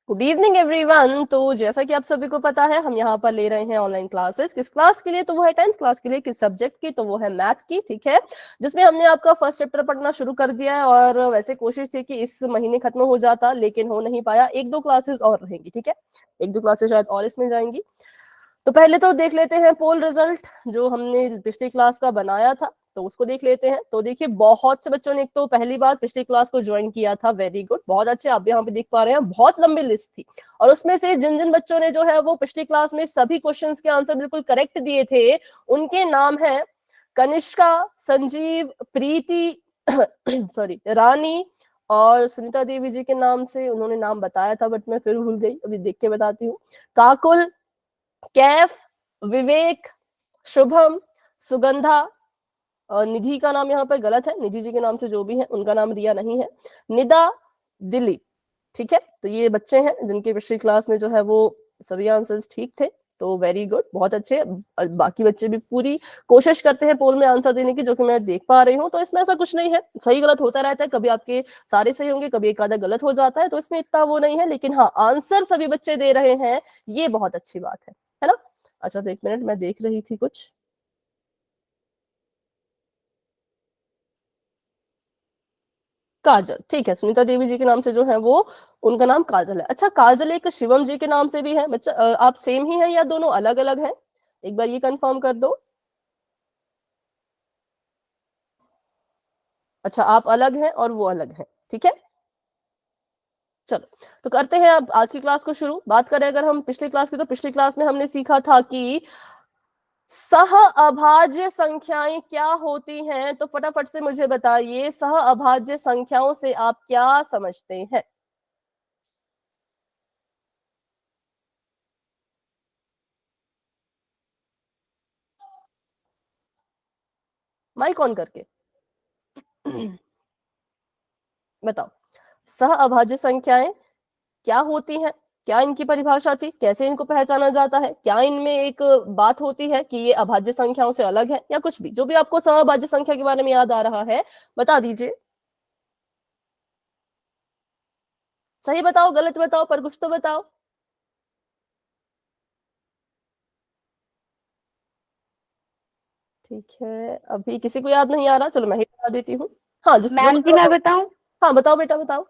Good evening everyone. तो जैसा कि आप सभी को पता है, हम यहाँ पर ले रहे हैं ऑनलाइन क्लासेस। किस क्लास के लिए? तो वो है 10th क्लास के लिए। किस सब्जेक्ट की? तो वो है मैथ की। ठीक है, जिसमें हमने आपका फर्स्ट चैप्टर पढ़ना शुरू कर दिया है और वैसे कोशिश थी कि इस महीने खत्म हो जाता, लेकिन हो नहीं पाया। एक दो क्लासेस और रहेंगी। ठीक है, एक दो क्लासेस शायद और इसमें जाएंगी। तो पहले तो देख लेते हैं पोल रिजल्ट जो हमने पिछली क्लास का बनाया था, तो उसको देख लेते हैं। तो देखिए, बहुत से बच्चों ने एक तो पहली बार पिछली क्लास को ज्वाइन किया था, वेरी गुड, बहुत अच्छे। आप यहाँ पे देख पा रहे हैं, बहुत लंबी लिस्ट थी और उसमें से जिन जिन बच्चों ने जो है वो पिछली क्लास में सभी क्वेश्चंस के आंसर बिल्कुल करेक्ट दिए थे, उनके नाम है कनिष्का, संजीव, प्रीति सॉरी, रानी और सुनीता देवी जी के नाम से उन्होंने नाम बताया था, बट मैं फिर भूल गई, अभी देख के बताती हूँ। काकुल, कैफ, विवेक, शुभम, सुगंधा और निधि का नाम यहाँ पर गलत है, निधि जी के नाम से जो भी है उनका नाम रिया नहीं है, निदा, दिलीप। ठीक है, तो ये बच्चे हैं जिनके पिछली क्लास में जो है वो सभी आंसर्स ठीक थे, तो वेरी गुड, बहुत अच्छे। बाकी बच्चे भी पूरी कोशिश करते हैं पोल में आंसर देने की, जो कि मैं देख पा रही हूँ। तो इसमें ऐसा कुछ नहीं है, सही गलत होता रहता है, कभी आपके सारे सही होंगे, कभी एक आधा गलत हो जाता है, तो इसमें इतना वो नहीं है। लेकिन हाँ, आंसर सभी बच्चे दे रहे हैं, ये बहुत अच्छी बात है ना। अच्छा, तो एक मिनट, मैं देख रही थी कुछ। काजल, ठीक है, सुनीता देवी जी के नाम से जो है वो उनका नाम काजल है। अच्छा, काजल एक शिवम जी के नाम से भी है बच्चा। आप सेम ही हैं या दोनों अलग अलग हैं? एक बार ये कंफर्म कर दो। अच्छा, आप अलग हैं और वो अलग हैं, ठीक है। चलो, तो करते हैं अब आज की क्लास को शुरू। बात करें अगर हम पिछली क्लास की, तो पिछली क्लास में हमने सीखा था कि सह अभाज्य संख्याएं क्या होती हैं। तो फटाफट से मुझे बताइए, सह अभाज्य संख्याओं से आप क्या समझते हैं? माइक ऑन करके बताओ, सह अभाज्य संख्याएं क्या होती हैं, क्या इनकी परिभाषा थी, कैसे इनको पहचाना जाता है, क्या इनमें एक बात होती है कि ये अभाज्य संख्याओं से अलग है, या कुछ भी जो भी आपको सहअभाज्य संख्या के बारे में याद आ रहा है बता दीजिए। सही बताओ, गलत बताओ, पर कुछ तो बताओ। ठीक है, अभी किसी को याद नहीं आ रहा, चलो मैं ही बता देती हूँ। हाँ, जो मैम जी बताओ मैं तो। बताऊं? हाँ बताओ बेटा, बताओ।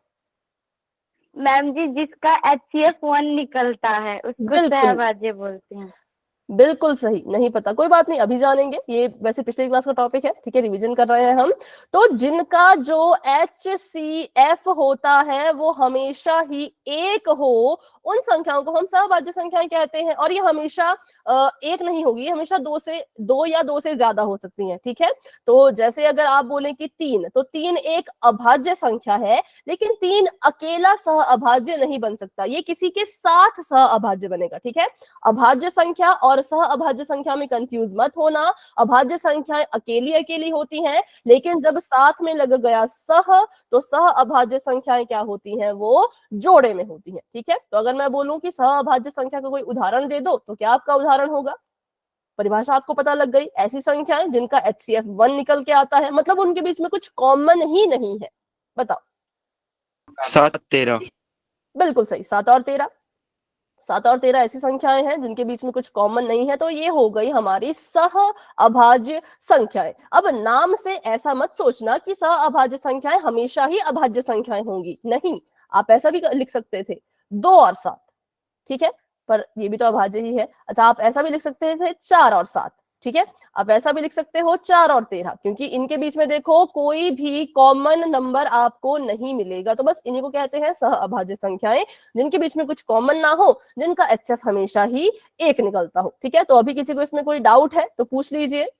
मैम जी, जिसका HCF1 निकलता है उसको बिल्कुल, सहभाज्य बोलते हैं। बिल्कुल सही। नहीं पता, कोई बात नहीं, अभी जानेंगे। ये वैसे पिछली क्लास का टॉपिक है, ठीक है, रिवीजन कर रहे हैं हम। तो जिनका जो HCF होता है वो हमेशा ही एक हो, उन संख्याओं को हम सहभाज्य संख्याएं कहते हैं। और ये हमेशा एक नहीं होगी, हमेशा दो या दो से ज्यादा हो सकती हैं। ठीक है, तो जैसे अगर आप बोले कि तीन, तो तीन एक अभाज्य संख्या है, लेकिन तीन अकेला सह अभाज्य नहीं बन सकता, ये किसी के साथ सह अभाज्य बनेगा। ठीक है, अभाज्य संख्या और सह अभाज्य संख्या में कंफ्यूज मत होना। अभाज्य संख्याएं अकेली अकेली होती हैं, लेकिन जब साथ में लग गया सह, तो सह अभाज्य संख्याएं क्या होती हैं? वो जोड़े में होती हैं। ठीक है, तो अगर मैं बोलूं कि सह अभाज्य संख्या का कोई उदाहरण दे दो, तो क्या आपका उदाहरण होगा? परिभाषा आपको पता लग गई, ऐसी संख्याएं जिनका HCF1 निकल के आता है, मतलब उनके बीच में कुछ कॉमन ही नहीं है। बताओ। 7 13। बिल्कुल सही, 7 और 13। 7 और 13 ऐसी संख्याएं हैं जिनके बीच में कुछ कॉमन नहीं है, तो ये हो गई हमारी सह अभाज्य संख्याएं। अब नाम से ऐसा मत सोचना कि सह अभाज्य संख्याएं हमेशा ही अभाज्य संख्याएं होंगी, नहीं। आप ऐसा भी लिख सकते थे, 2 और 7, ठीक है, पर ये भी तो अभाज्य ही है। अच्छा, आप ऐसा भी लिख सकते थे, 4 और 7, ठीक है। आप ऐसा भी लिख सकते हो, 4 और 13, क्योंकि इनके बीच में देखो कोई भी कॉमन नंबर आपको नहीं मिलेगा। तो बस इन्हीं को कहते हैं सह अभाज्य संख्याएं, जिनके बीच में कुछ कॉमन ना हो, जिनका HCF हमेशा ही एक निकलता हो। ठीक है, तो अभी किसी को इसमें कोई डाउट है तो पूछ लीजिए।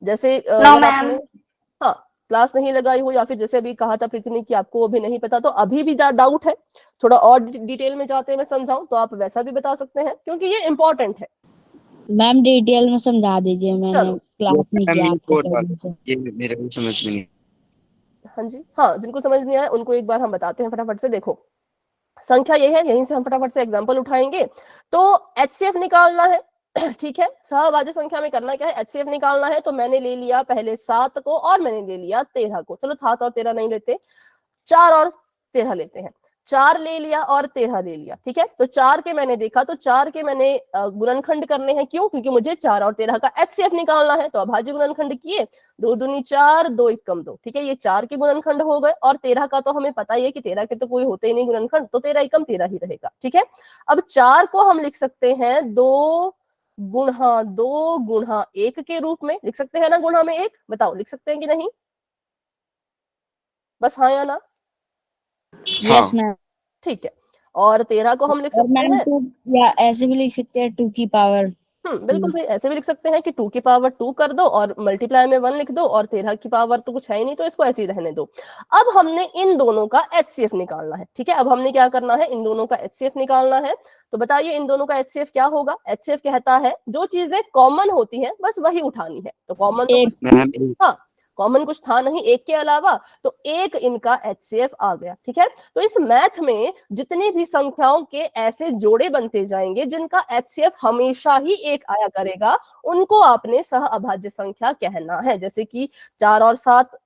जैसे नो अगर आपने, मैम। हाँ, क्लास नहीं लगाई हो, या फिर जैसे अभी कहा था प्रीति ने कि आपको अभी नहीं पता, तो अभी भी डाउट है, थोड़ा और डिटेल में जाते हैं, मैं समझाऊं तो आप वैसा भी बता सकते हैं, क्योंकि ये इंपॉर्टेंट है। मैम डिटेल में समझा दीजिए, मैंने चलो, क्लास नहीं किया आपके और बात, पहले से। ये मेरे को समझ में नहीं। हाँ जी, हाँ, जिनको समझ नहीं आया उनको एक बार हम बताते हैं फटाफट से। देखो, संख्या ये है, यहीं से हम फटाफट से एग्जांपल उठाएंगे। तो HCF निकालना है ठीक है, सहभाज्य संख्या में करना क्या है, HCF निकालना है। तो मैंने ले लिया पहले 7 को और मैंने ले लिया 13 को। चलो 7 और 13 नहीं लेते, 4 और 13 लेते हैं। 4 ले लिया और 13 ले लिया, ठीक है। तो 4 के मैंने देखा, तो 4 के मैंने गुणनखंड करने हैं, क्यों? क्योंकि मुझे 4 और 13 का HCF निकालना है। तो अभाज्य गुणनखंड किए, 2 दूनी 4, 2 एकम 2, ठीक है। ये 4 के गुणनखंड हो गए, और 13 का तो हमें पता ही है कि 13 के तो कोई होते ही नहीं गुणनखंड, तो 13 एकम 13 ही रहेगा, ठीक है। अब 4 को हम लिख सकते हैं 2 गुणा 1 के रूप में लिख सकते हैं ना, गुणा में 1, बताओ लिख सकते हैं कि नहीं? बस हाँ या ना? Yes ma'am. ठीक है। और 13 को हम लिख और सकते मैम हैं, 2 या ऐसे भी लिख सकते हैं 2 की पावर। बिल्कुल सही, ऐसे भी लिख सकते हैं कि 2 की पावर 2 कर दो और मल्टीप्लाई में 1 लिख दो, और 13 की पावर तो कुछ है ही नहीं, तो इसको ऐसे ही रहने दो। अब हमने इन दोनों का HCF निकालना है, ठीक है। अब हमने क्या करना है, इन दोनों का HCF निकालना है। तो बताइए इन दोनों का HCF क्या होगा? HCF कहता है जो चीजें कॉमन होती हैं बस वही उठानी है। तो कॉमन तो एक। मैम हाँ, कॉमन कुछ था नहीं एक के अलावा, तो एक इनका HCF आ गया, ठीक है। तो इस मैथ में जितनी भी संख्याओं के ऐसे जोड़े बनते जाएंगे जिनका HCF हमेशा ही एक आया करेगा, उनको आपने सह अभाज्य संख्या कहना है। जैसे कि 4 और 7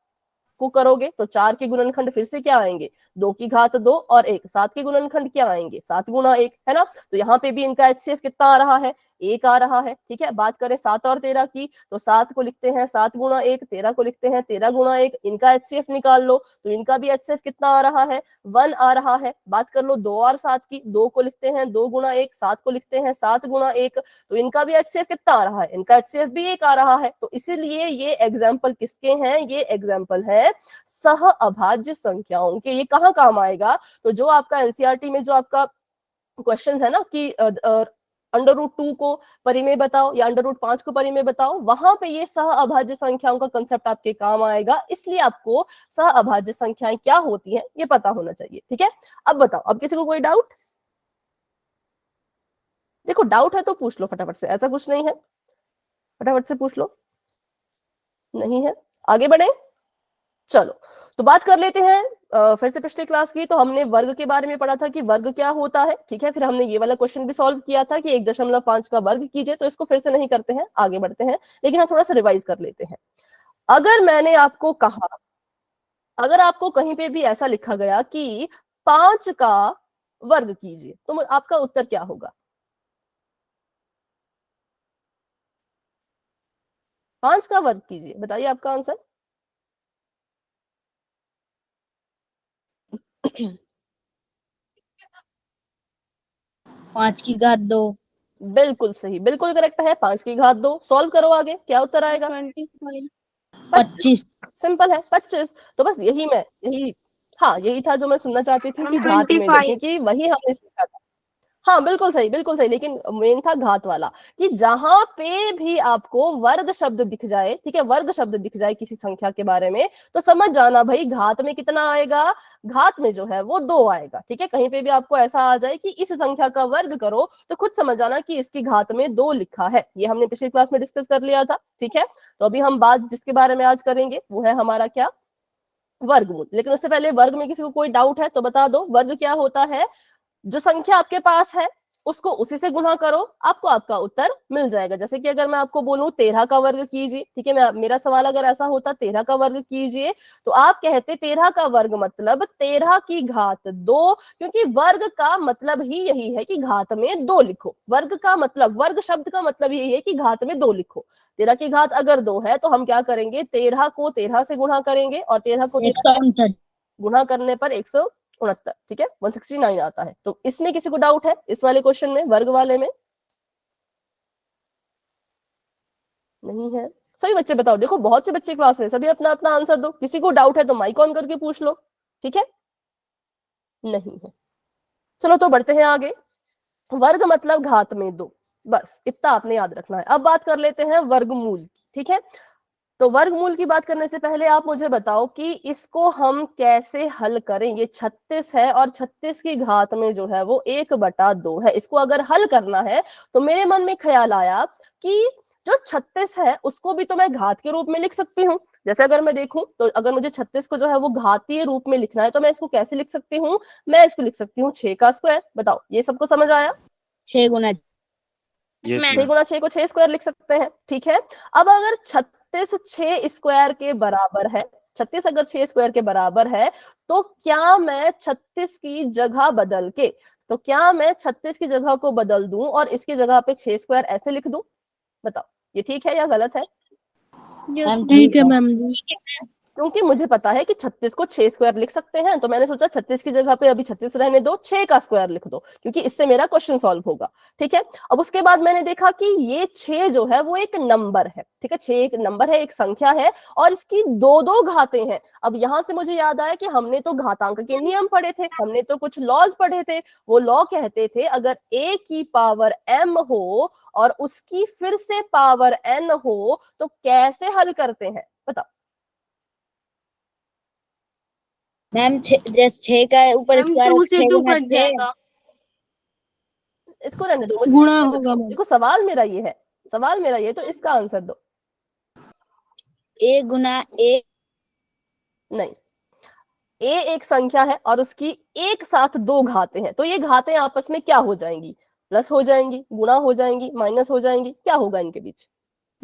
को करोगे तो 4 के गुणनखंड फिर से क्या आएंगे, 2 की घात 2 और 1। 7 के गुणनखंड क्या आएंगे, 7 गुणा 1, है ना। तो यहाँ पे भी इनका HCF कितना आ रहा है, 1 आ रहा है, ठीक है। बात करें 7 और 13 की, तो 7 को लिखते हैं 7 गुणा 1, 13 को लिखते हैं 13 गुणा 1। इनका HCF निकाल लो, तो इनका भी HCF कितना आ रहा है, 1 आ रहा है। बात कर लो 2 और 7 की, 2 को लिखते हैं 2 गुणा 1, 7 को लिखते हैं 7 गुणा 1, तो इनका भी HCF कितना आ रहा है, इनका HCF भी 1 आ रहा है। तो इसीलिए ये एग्जाम्पल किसके हैं, ये एग्जाम्पल है सह अभाज्य संख्याओं के। ये कहाँ काम आएगा, तो जो आपका एनसीईआरटी में जो आपका क्वेश्चन है ना कि √2 को परिमेय बताओ या √5 को परिमेय बताओ, वहां पे ये सह अभाज्य संख्याओं का कंसेप्ट आपके काम आएगा। इसलिए आपको सह अभाज्य संख्याएं क्या होती हैं ये पता होना चाहिए, ठीक है। अब बताओ, अब किसी को कोई डाउट? देखो डाउट है तो पूछ लो फटाफट से, ऐसा कुछ नहीं है, फटाफट से पूछ लो। नहीं है, आगे बढ़े। चलो तो बात कर लेते हैं फिर से पिछली क्लास की। तो हमने वर्ग के बारे में पढ़ा था कि वर्ग क्या होता है, ठीक है। फिर हमने ये वाला क्वेश्चन भी सॉल्व किया था कि 1.5 का वर्ग कीजिए। तो इसको फिर से नहीं करते हैं, आगे बढ़ते हैं, लेकिन हम थोड़ा सा रिवाइज कर लेते हैं। अगर मैंने आपको कहा, अगर आपको कहीं पे भी ऐसा लिखा गया कि 5 का वर्ग कीजिए, तो आपका उत्तर क्या होगा? 5 का वर्ग कीजिए, बताइए आपका आंसर। 5 की घात 2। बिल्कुल सही, बिल्कुल करेक्ट है, 5 की घात 2। सॉल्व करो आगे, क्या उत्तर आएगा? 25। सिंपल है, 25। तो बस यही हाँ, यही था जो मैं सुनना चाहती थी कि घात में दो, 25। क्योंकि वही हमने सीखा था। हाँ बिल्कुल सही, बिल्कुल सही, लेकिन मेन था घात वाला, कि जहां पे भी आपको वर्ग शब्द दिख जाए, ठीक है, वर्ग शब्द दिख जाए किसी संख्या के बारे में, तो समझ जाना भाई घात में कितना आएगा, घात में जो है वो 2 आएगा, ठीक है। कहीं पे भी आपको ऐसा आ जाए कि इस संख्या का वर्ग करो, तो खुद समझ जाना कि इसकी घात में 2 लिखा है। ये हमने पिछली क्लास में डिस्कस कर लिया था, ठीक है। तो अभी हम बात जिसके बारे में आज करेंगे वो है हमारा क्या, वर्गमूल। लेकिन उससे पहले वर्ग में किसी को कोई डाउट है तो बता दो। वर्ग क्या होता है, जो संख्या आपके पास है उसको उसी से गुणा करो, आपको आपका उत्तर मिल जाएगा। जैसे कि अगर मैं आपको बोलूं 13 का वर्ग कीजिए, ठीक है, मेरा सवाल अगर ऐसा होता 13 का वर्ग कीजिए, तो आप कहते 13 का वर्ग मतलब 13 की घात 2, क्योंकि वर्ग का मतलब ही यही है कि घात में 2 लिखो। वर्ग का मतलब, वर्ग शब्द का मतलब यही है कि घात में 2 लिखो। 13 की घात अगर 2 है तो हम क्या करेंगे, 13 को 13 से गुणा करेंगे, और 13 को 13 से 159। गुणा करने पर 169, ठीक है, 169 आता है। तो इसमें किसी को डाउट है, इस वाले क्वेश्चन में, वर्ग वाले में? नहीं है। सभी बच्चे बताओ, देखो बहुत से बच्चे क्लास में, सभी अपना अपना आंसर दो। किसी को डाउट है तो माइक ऑन करके पूछ लो, ठीक है। नहीं है, चलो तो बढ़ते हैं आगे। वर्ग मतलब घात में 2, बस इतना आपने याद रखना है। अब बात कर लेते हैं वर्गमूल की, ठीक है। तो वर्गमूल की बात करने से पहले आप मुझे बताओ कि इसको हम कैसे हल करें। ये 36 है और 36 की घात में जो है वो 1/2 है। इसको अगर हल करना है तो मेरे मन में ख्याल आया कि जो 36 है उसको भी तो मैं घात के रूप में लिख सकती हूँ। जैसे अगर मैं देखूं तो अगर मुझे 36 को जो है वो घातीय रूप में लिखना है तो मैं इसको कैसे लिख सकती हूँ, मैं इसको लिख सकती हूँ 6 का स्क्वायर। बताओ ये सबको समझ आया? 6 गुना 6 गुणा 6 को 6 स्क्वायर लिख सकते हैं, ठीक है। अब अगर 36 6 स्क्वायर के बराबर है, 36 अगर 6 स्क्वायर के बराबर है तो क्या मैं 36 की जगह बदल के, तो क्या मैं 36 की जगह को बदल दूं और इसकी जगह पे 6 स्क्वायर ऐसे लिख दूं? बताओ ये ठीक है या गलत है? मैम ठीक है मैम जी। क्योंकि मुझे पता है कि 36 को 6 स्क्वायर लिख सकते हैं, तो मैंने सोचा 36 की जगह पे अभी 36 रहने दो, 6 का स्क्वायर लिख दो, क्योंकि इससे मेरा क्वेश्चन सॉल्व होगा। ठीक है, अब उसके बाद मैंने देखा कि ये 6 जो है वो एक नंबर है। ठीक है, 6 एक नंबर है, एक संख्या है और इसकी दो दो घातें हैं। अब यहां से मुझे याद आया कि हमने तो घातांक के नियम पढ़े थे, हमने तो कुछ लॉज पढ़े थे। वो लॉ कहते थे अगर a की पावर m हो और उसकी फिर से पावर n हो तो कैसे हल करते हैं? बताओ। मैम जैसे 6 का ऊपर मैम स्क्वायर 2 से 6 2 गुना कट 6। जाएगा, इसको रहने दो, मुझे गुणा आंसर होगा। दो। देखो सवाल मेरा ये है, सवाल मेरा ये, तो इसका आंसर दो। a Guna a। नहीं, ए एक संख्या है और उसकी एक साथ दो घातें हैं, तो ये घातें आपस में क्या हो जाएंगी? प्लस हो जाएंगी, गुणा हो जाएंगी, माइनस हो जाएंगी, क्या होगा इनके बीच?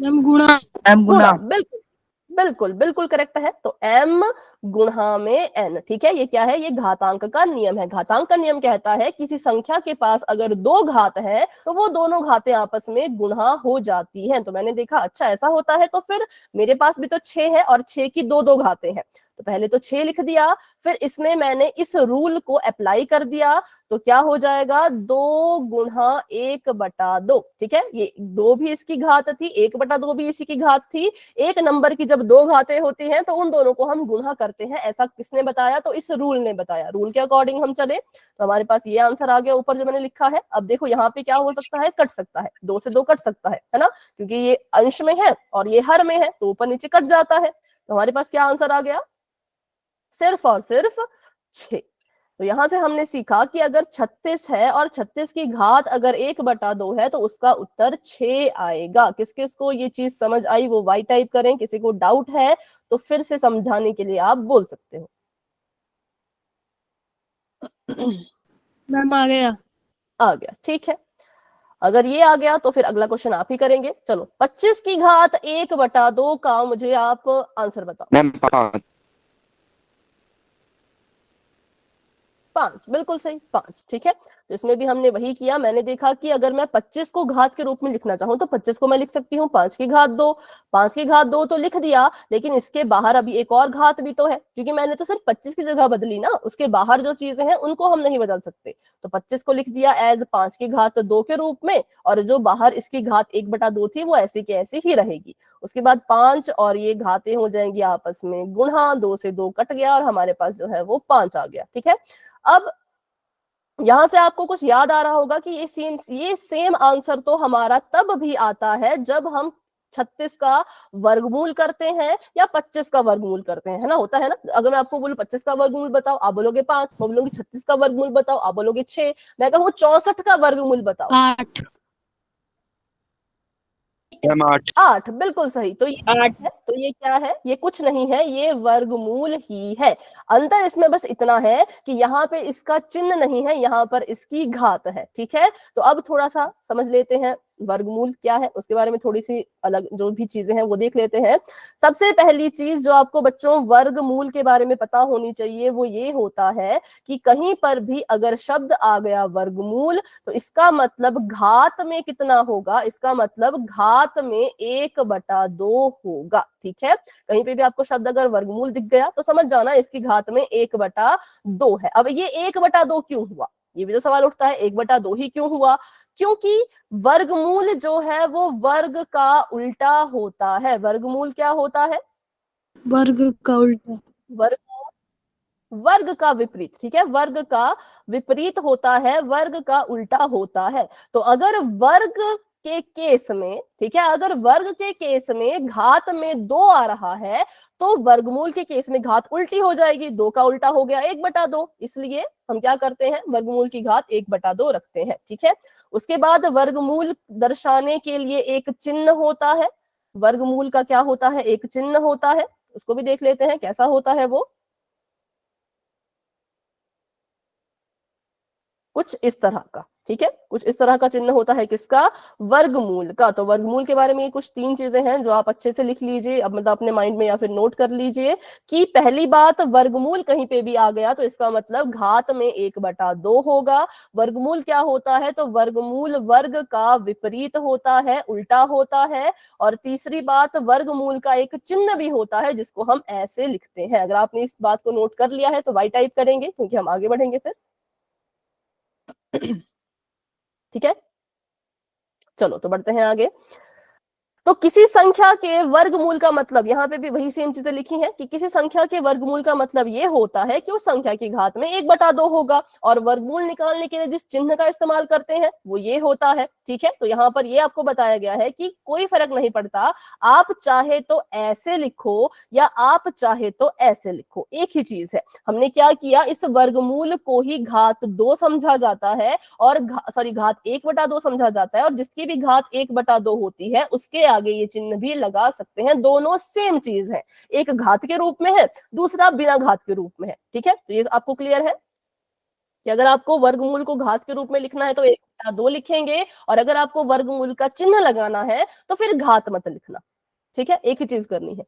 मैम गुणा। गुणा। बिल्कुल बिल्कुल बिल्कुल करेक्ट है। तो m गुणा में n, ठीक है, ये क्या है? ये घातांक का नियम है। घातांक का नियम कहता है किसी संख्या के पास अगर दो घात है तो वो दोनों घातें आपस में गुणा हो जाती हैं। तो मैंने देखा अच्छा ऐसा होता है, तो फिर मेरे पास भी तो 6 है और 6 की दो दो घातें हैं, तो पहले तो 6 लिख दिया, फिर इसमें मैंने इस रूल को अप्लाई कर दिया, तो क्या हो जाएगा? 2 गुणा 1/2। ठीक है, ये 2 भी इसकी घात थी, 1/2 भी इसी की घात थी। एक नंबर की जब दो घातें होती हैं तो उन दोनों को हम गुणा करते हैं। ऐसा किसने बताया? तो इस रूल ने बताया। रूल के अकॉर्डिंग हम चले तो हमारे पास ये आंसर आ गया ऊपर जो मैंने लिखा है। अब देखो यहाँ पे क्या हो सकता है? कट सकता है, 2 से 2 कट सकता है ना, क्योंकि ये अंश में है और ये हर में है, तो ऊपर नीचे कट जाता है। तो हमारे पास क्या आंसर आ गया? सिर्फ और सिर्फ 6। तो यहां से हमने सीखा कि अगर 36 है और 36 की घात अगर 1/2 है तो उसका उत्तर 6 आएगा। किस किस को ये चीज समझ आई वो वाई टाइप करें, किसी को डाउट है तो फिर से समझाने के लिए आप बोल सकते हो। मैम आ गया। आ गया, ठीक है। अगर ये आ गया तो फिर अगला क्वेश्चन आप ही करेंगे। चलो, 25 की घात 1/2 का मुझे आप आंसर बताओ। मैम 5। 5, बिल्कुल सही, 5। ठीक है, तो इसमें भी हमने वही किया। मैंने देखा कि अगर मैं 25 को घात के रूप में लिखना चाहूं तो 25 को मैं लिख सकती हूँ 5 की घात 2। 5 की घात 2 तो लिख दिया, लेकिन इसके बाहर अभी एक और घात भी तो है, क्योंकि मैंने तो सिर्फ 25 की जगह बदली ना, उसके बाहर जो चीजें हैं उनको हम नहीं बदल सकते। तो 25 को लिख दिया एज 5 की घात 2 के रूप में, और जो बाहर इसकी घात 1/2 थी वो ऐसी की ऐसी ही रहेगी। उसके बाद 5 और ये घातें हो जाएंगी आपस में गुणा, 2 से 2 कट गया और हमारे पास जो है वो 5 आ गया। ठीक है, अब यहां से आपको कुछ याद आ रहा होगा कि ये सेम आंसर तो हमारा तब भी आता है जब हम 36 का वर्गमूल करते हैं या 25 का वर्गमूल करते हैं, है ना, होता है ना। अगर मैं आपको बोलूं 25 का वर्गमूल बताओ, आप बोलोगे 5। मैं बोलूंगी 36 का वर्गमूल बताओ, आप बोलोगे 6। मैं कहूँ 64 का वर्गमूल बताओ, 8। मैम 8। 8, बिल्कुल सही। तो ये 8। है, तो ये क्या है? ये कुछ नहीं है, ये वर्गमूल ही है। अंतर इसमें बस इतना है कि यहाँ पे इसका चिन्ह नहीं है, यहाँ पर इसकी घात है। ठीक है, तो अब थोड़ा सा समझ लेते हैं वर्गमूल क्या है, उसके बारे में थोड़ी सी अलग जो भी चीजें हैं वो देख लेते हैं। सबसे पहली चीज जो आपको बच्चों वर्गमूल के बारे में पता होनी चाहिए वो ये होता है कि कहीं पर भी अगर शब्द आ गया वर्गमूल तो इसका मतलब घात में कितना होगा? इसका मतलब घात में 1/2 होगा। ठीक है, कहीं पे भी आपको शब्द अगर वर्गमूल दिख गया तो समझ जाना इसकी घात में 1/2 है। अब ये 1/2 क्यों हुआ? ये भी तो सवाल उठता है, 1/2 ही क्यों हुआ? क्योंकि वर्गमूल जो है वो वर्ग का उल्टा होता है। वर्गमूल क्या होता है? वर्ग का उल्टा। वर्ग वर्ग का विपरीत। ठीक है, वर्ग का विपरीत होता है, वर्ग का उल्टा होता है। तो अगर वर्ग के केस में, ठीक है, अगर वर्ग के केस में घात में 2 आ रहा है तो वर्गमूल के केस में घात उल्टी हो जाएगी। 2 का उल्टा हो गया 1/2, इसलिए हम क्या करते हैं? वर्गमूल की घात 1/2 रखते हैं। ठीक है, उसके बाद वर्गमूल दर्शाने के लिए एक चिन्ह होता है। वर्गमूल का क्या होता है? एक चिन्ह होता है, उसको भी देख लेते हैं कैसा होता है वो। कुछ इस तरह का। ठीक है, कुछ इस तरह का चिन्ह होता है किसका, वर्गमूल का। तो वर्गमूल के बारे में ये कुछ 3 चीजें हैं जो आप अच्छे से लिख लीजिए, अब मतलब अपने माइंड में या फिर नोट कर लीजिए कि पहली बात, वर्गमूल कहीं पे भी आ गया तो इसका मतलब घात में 1/2 होगा। वर्गमूल क्या होता है, तो वर्गमूल वर्ग का विपरीत होता है, उल्टा होता है। और तीसरी बात, वर्गमूल का एक चिन्ह भी होता है जिसको हम ऐसे लिखते हैं। अगर आपने इस बात को नोट कर लिया है तो वाई टाइप करेंगे क्योंकि हम आगे बढ़ेंगे फिर। ठीक है, चलो तो बढ़ते हैं आगे। तो किसी संख्या के वर्गमूल का मतलब, यहाँ पे भी वही सेम चीजें लिखी हैं कि किसी संख्या के वर्गमूल का मतलब ये होता है कि उस संख्या की घात में 1/2 होगा, और वर्गमूल निकालने के लिए जिस चिन्ह का इस्तेमाल करते हैं वो ये होता है। ठीक है, तो यहाँ पर ये आपको बताया गया है कि कोई फर्क नहीं पड़ता, आप चाहे तो ऐसे लिखो या आप चाहे तो ऐसे लिखो, एक ही चीज है। हमने क्या किया, इस वर्गमूल को ही घात 2 समझा जाता है, और घात 1/2 समझा जाता है, और जिसकी भी घात 1/2 होती है उसके आगे ये चिन्ह भी लगा सकते हैं। दोनों सेम चीज है, एक घात के रूप में है, दूसरा बिना घात के रूप में है। ठीक है, तो ये आपको क्लियर है कि अगर आपको वर्गमूल को घात के रूप में लिखना है तो 1/2 लिखेंगे, और अगर आपको वर्गमूल का चिन्ह लगाना है तो फिर घात मत लिखना। ठीक है, एक ही चीज करनी है।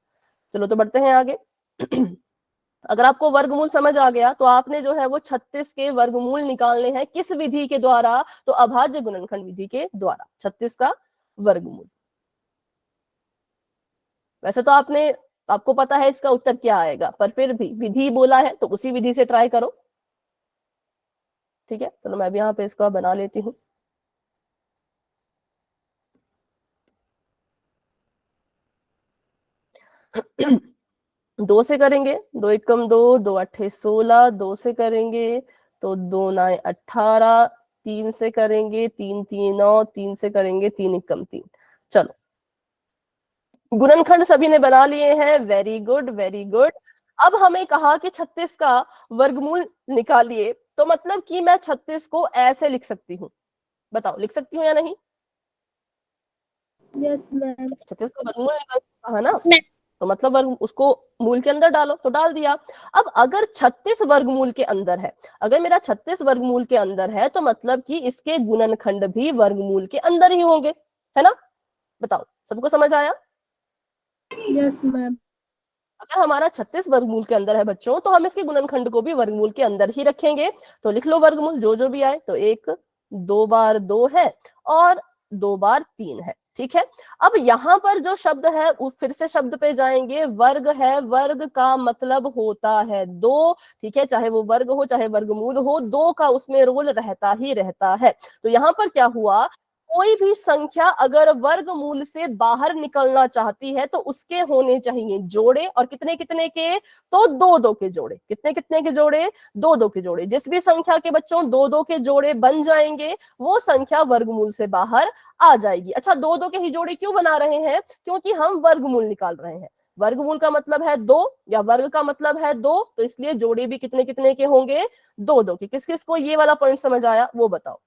चलो तो बढ़ते हैं आगे। अगर आपको वर्गमूल समझ आ गया तो आपने जो है वो 36 के वर्गमूल निकालने हैं, किस विधि के द्वारा, तो अभाज्य गुणनखंड विधि के द्वारा 36 का वर्गमूल। वैसे तो आपको पता है इसका उत्तर क्या आएगा, पर फिर भी विधि बोला है तो उसी विधि से ट्राई करो। ठीक है, चलो मैं भी यहाँ पे इसका बना लेती हूँ। दो से करेंगे, 2 एकम 2, 2 अट्ठे 16, 2 से करेंगे तो 2 9 18, 3 से करेंगे 3 3 9, 3 से करेंगे 3 एकम 3। चलो, गुणनखंड सभी ने बना लिए हैं, वेरी गुड वेरी गुड। अब हमें कहा कि 36 का वर्गमूल निकालिए, तो मतलब कि मैं 36 को ऐसे लिख सकती हूँ, बताओ लिख सकती हूँ या नहीं? Yes ma'am. 36 का वर्गमूल निकाल है ना, तो मतलब वर्ग उसको मूल के अंदर डालो, तो डाल दिया। अब अगर 36 वर्गमूल के अंदर है, अगर मेरा 36 वर्गमूल के अंदर है तो मतलब कि इसके गुणनखंड भी वर्गमूल के अंदर ही होंगे, है ना? बताओ, सबको समझ आया? Yes ma'am. अगर हमारा 36 वर्गमूल के अंदर है बच्चों, तो हम इसके गुणनखंड को भी वर्गमूल के अंदर ही रखेंगे। तो लिख लो वर्गमूल जो भी आए, तो 1 2 बार 2 है और 2 बार 3 है। ठीक है, अब यहाँ पर जो शब्द है फिर से शब्द पे जाएंगे, वर्ग है, वर्ग का मतलब होता है 2। ठीक है, चाहे वो वर्ग हो चाहे वर्गमूल हो, 2 का उसमें रोल रहता ही रहता है। तो यहाँ पर क्या हुआ, कोई भी संख्या अगर वर्गमूल से बाहर निकलना चाहती है तो उसके होने चाहिए जोड़े, और कितने कितने के, तो 2 2 के जोड़े। कितने कितने के जोड़े, 2 2 के जोड़े। जिस भी संख्या के बच्चों 2 2 के जोड़े बन जाएंगे वो संख्या वर्गमूल से बाहर आ जाएगी। अच्छा, 2 2 के ही जोड़े क्यों बना रहे हैं, क्योंकि हम वर्गमूल निकाल रहे हैं। वर्गमूल का मतलब है 2 या वर्ग का मतलब है 2, तो इसलिए जोड़े भी कितने कितने के होंगे, 2 2 के। किस किस को ये वाला पॉइंट समझ आया वो बताओ,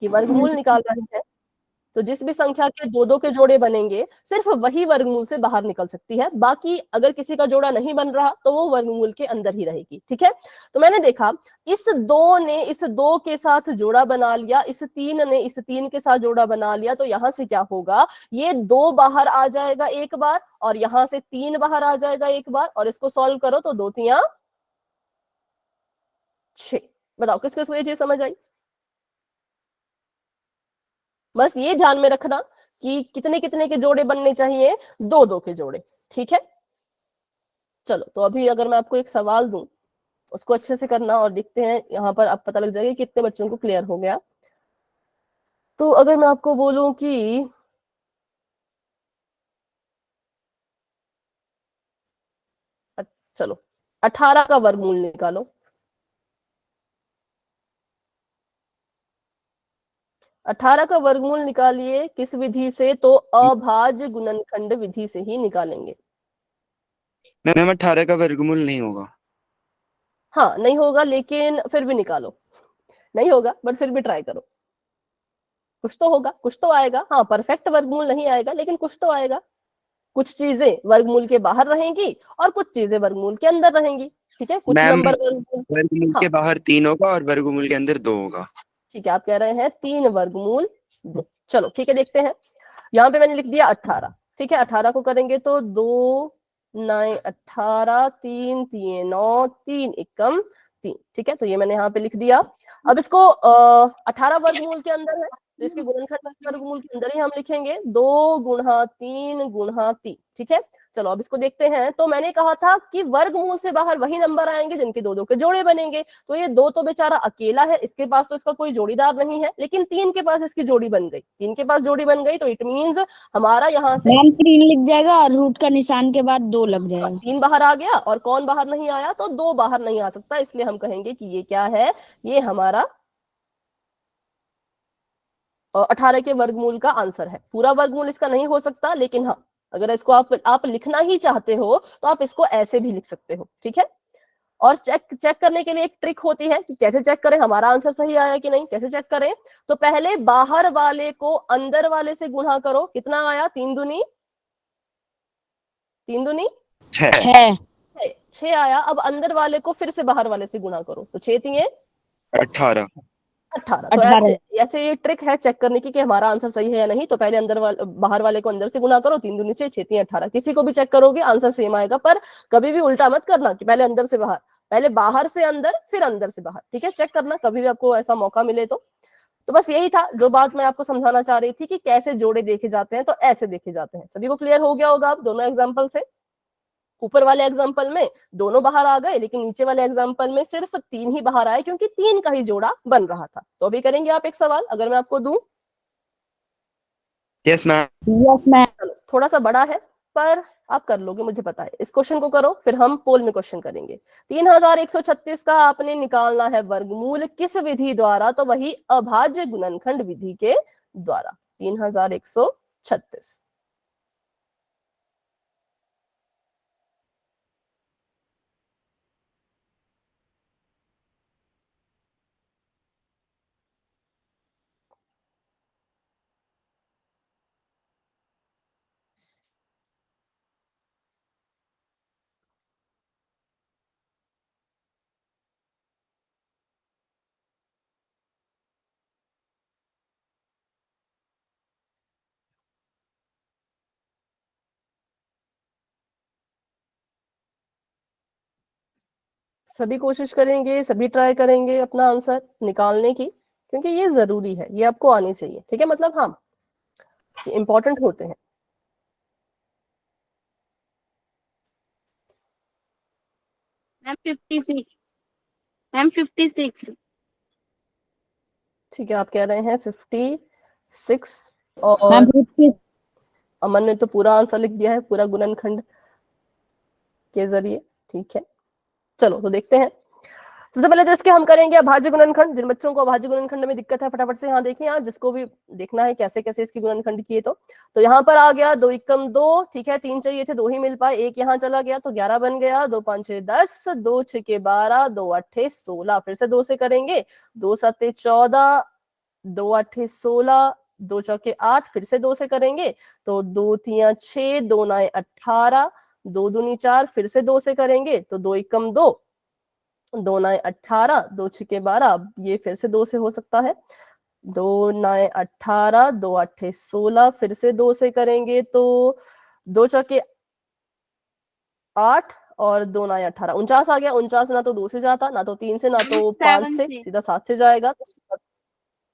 कि वर्गमूल निकाल रहे हैं तो जिस भी संख्या के 2 2 के जोड़े बनेंगे सिर्फ वही वर्गमूल से बाहर निकल सकती है, बाकी अगर किसी का जोड़ा नहीं बन रहा तो वो वर्गमूल के अंदर ही रहेगी। ठीक है, तो मैंने देखा इस 2 ने इस 2 के साथ जोड़ा बना लिया, इस 3 ने इस 3 के साथ जोड़ा बना लिया, तो यहां से क्या होगा, ये 2 बाहर आ जाएगा एक बार, और यहां से 3 बाहर आ जाएगा एक बार, और इसको सॉल्व करो तो 2 3 6। बताओ किस किस को ये चीज समझ आई? बस ये ध्यान में रखना कि कितने कितने के जोड़े बनने चाहिए, 2 2 के जोड़े। ठीक है, चलो तो अभी अगर मैं आपको एक सवाल दूं उसको अच्छे से करना, और देखते हैं यहाँ पर अब पता लग जाएगा कितने बच्चों को क्लियर हो गया। तो अगर मैं आपको बोलूं कि चलो 18 का वर्गमूल निकालो, 18 का वर्गमूल निकालिए किस विधि से, तो अभाज्य गुणनखंड विधि से ही निकालेंगे। मैम 18 का वर्गमूल नहीं होगा। हाँ नहीं होगा, लेकिन फिर भी निकालो। नहीं होगा बट फिर भी ट्राई करो, कुछ तो होगा, कुछ तो आएगा। हाँ, परफेक्ट वर्गमूल नहीं आएगा लेकिन कुछ तो आएगा। कुछ चीजें वर्गमूल के बाहर रहेंगी और कुछ चीजें वर्गमूल के अंदर रहेंगी। ठीक है, कुछ मैम नंबर वर्गमूल, वर्गमूल हाँ के बाहर 3 होगा और वर्गमूल के अंदर 2 होगा। ठीक है, आप कह रहे हैं 3 वर्गमूल 2। चलो ठीक है, देखते हैं। यहाँ पे मैंने लिख दिया 18। ठीक है, 18 को करेंगे तो 2 9 18, 3 3 9, 3 एकम 3। ठीक है, तो ये मैंने यहाँ पे लिख दिया। अब इसको 18 वर्गमूल के अंदर है, तो इसके गुणनखंड वर्गमूल के अंदर ही हम लिखेंगे 2 गुणा 3 गुणा 3। ठीक है, चलो अब इसको देखते हैं। तो मैंने कहा था कि वर्गमूल से बाहर वही नंबर आएंगे जिनके दो दो के जोड़े बनेंगे। तो ये 2 तो बेचारा अकेला है, इसके पास तो इसका कोई जोड़ीदार नहीं है, लेकिन 3 के पास इसकी जोड़ी बन गई। 3 के पास जोड़ी बन गई तो इट मींस हमारा यहाँ से मैम 3 लिख जाएगा और रूट का निशान के बाद 2 लग जाएगा। 3 बाहर आ गया, और कौन बाहर नहीं आया? तो 2 बाहर नहीं आ सकता, इसलिए हम कहेंगे कि ये क्या है, ये हमारा 18 के वर्गमूल का आंसर है। पूरा वर्गमूल इसका नहीं हो सकता, लेकिन हाँ, अगर इसको आप लिखना ही चाहते हो तो आप इसको ऐसे भी लिख सकते हो। ठीक है, और चेक करने के लिए एक ट्रिक होती है कि कैसे चेक करें हमारा आंसर सही आया कि नहीं। कैसे चेक करें? तो पहले बाहर वाले को अंदर वाले से गुणा करो। कितना आया? 3 दूनी 6 6 आया। अब अंदर वाले को फिर से बाहर वाले से गुणा करो, तो 6 3 18 18। तो ऐसे ये ट्रिक है चेक करने की कि हमारा आंसर सही है या नहीं। तो पहले बाहर वाले को अंदर से गुणा करो, 3 दूनी 6, 6 3 18। किसी को भी चेक करोगे आंसर सेम आएगा, पर कभी भी उल्टा मत करना कि पहले अंदर से बाहर, पहले बाहर से अंदर फिर अंदर से बाहर। ठीक है, चेक करना कभी भी आपको ऐसा मौका मिले तो बस यही था जो बात मैं आपको समझाना चाह रही थी कि कैसे जोड़े देखे जाते हैं। तो ऐसे देखे जाते हैं। सभी को क्लियर हो गया होगा आप दोनों एग्जाम्पल से? ऊपर वाले एग्जाम्पल में दोनों बाहर आ गए, लेकिन नीचे वाले एग्जाम्पल में सिर्फ 3 ही बाहर आए, क्योंकि 3 का ही जोड़ा बन रहा था। तो अभी करेंगे आप एक सवाल, अगर मैं आपको दूं। Yes ma'am. Yes ma'am. चलो, थोड़ा सा बड़ा है पर आप कर लोगे, मुझे पता है। इस क्वेश्चन को करो, फिर हम पोल में क्वेश्चन करेंगे। 3136 का आपने निकालना है वर्गमूल किस विधि द्वारा? तो वही अभाज्य गुणनखंड विधि के द्वारा। 3136। सभी कोशिश करेंगे, सभी ट्राई करेंगे अपना आंसर निकालने की, क्योंकि ये जरूरी है, ये आपको आनी चाहिए। ठीक है, मतलब हाँ, ये इंपॉर्टेंट होते हैं। मैम 56। मैम 56। ठीक है, आप कह रहे हैं 56, और मैम 56। अमन ने तो पूरा आंसर लिख दिया है, पूरा गुणनखंड के जरिए। ठीक है, चलो तो देखते हैं। सबसे पहले तो इसके हम करेंगे अभाज्य गुणनखंड। जिन बच्चों को अभाज्य गुणनखंड में दिक्कत है फटाफट से यहाँ देखिए, यहाँ जिसको भी देखना है कैसे कैसे इसकी गुणनखंड किए। तो यहाँ पर आ गया 2 एकम 2। ठीक है, 3 चाहिए थे, 2 ही मिल पाए, 1 यहाँ चला गया तो 11 बन गया। 2 5 6 10, 2 6 के 12, 2 8 16। फिर से 2 से करेंगे, 2 7 14, 2 8 16, 2 चौके 8। फिर से 2 से करेंगे तो 2 3 6, 2 9 18, 2 दूनी 4। फिर से 2 से करेंगे तो 2 एकम 2, 2 9 18, 2 6 12। ये फिर से 2 से हो सकता है, 2 9 18, 2 8 16। फिर से 2 से करेंगे तो 2 चौके 8 और 2 9 18, 49 आ गया। 49 ना तो 2 से जाता, ना तो 3 से, ना तो 5 से, सीधा 7 से जाएगा।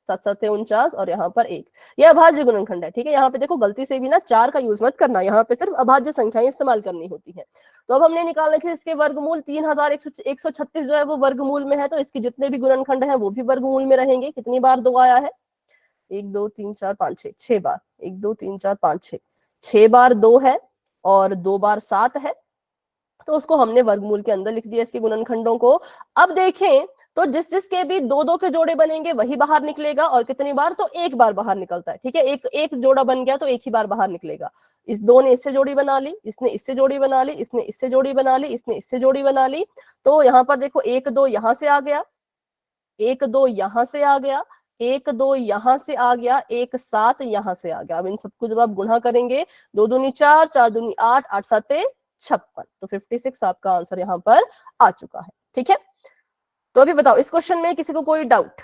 7 7 49, और यहाँ पर 1। ये अभाज्य गुणनखंड है। ठीक है, यहाँ पे देखो गलती से भी ना 4 का यूज मत करना, यहाँ पे सिर्फ अभाज्य संख्याएं इस्तेमाल करनी होती है। तो अब हमने निकालने थे इसके वर्गमूल। 3136 जो है वो वर्गमूल में है, तो इसके जितने भी गुणनखंड है वो भी वर्गमूल में रहेंगे। कितनी बार 2 आया है? 1 2 3 4 5 6, 6 बार। 1 2 3 4 5 6, 6 बार 2 है, और 2 बार 7 है, तो उसको हमने वर्गमूल के अंदर लिख दिया इसके गुणनखंडों को। अब देखें तो जिस जिसके भी 2 2 के जोड़े बनेंगे वही बाहर निकलेगा, और कितनी बार? तो 1 बार बाहर निकलता है। ठीक है, एक जोड़ा बन गया तो 1 ही बार बाहर निकलेगा। इस 2 ने इससे जोड़ी बना ली, इसने इससे जोड़ी बना ली, इसने इससे जोड़ी बना ली, इसने इससे जोड़ी बना ली। तो यहाँ पर देखो 1 2 यहाँ से आ गया, 1 2 यहाँ से आ गया, 1 2 यहाँ से आ गया, 1 7 यहाँ से आ गया। अब इन सबको जब आप गुणा करेंगे, 2 दूनी 4, 4 दूनी 8, 8 7 56। तो 56 आपका आंसर यहाँ पर आ चुका है। ठीक है, तो अभी बताओ इस क्वेश्चन में किसी को कोई डाउट?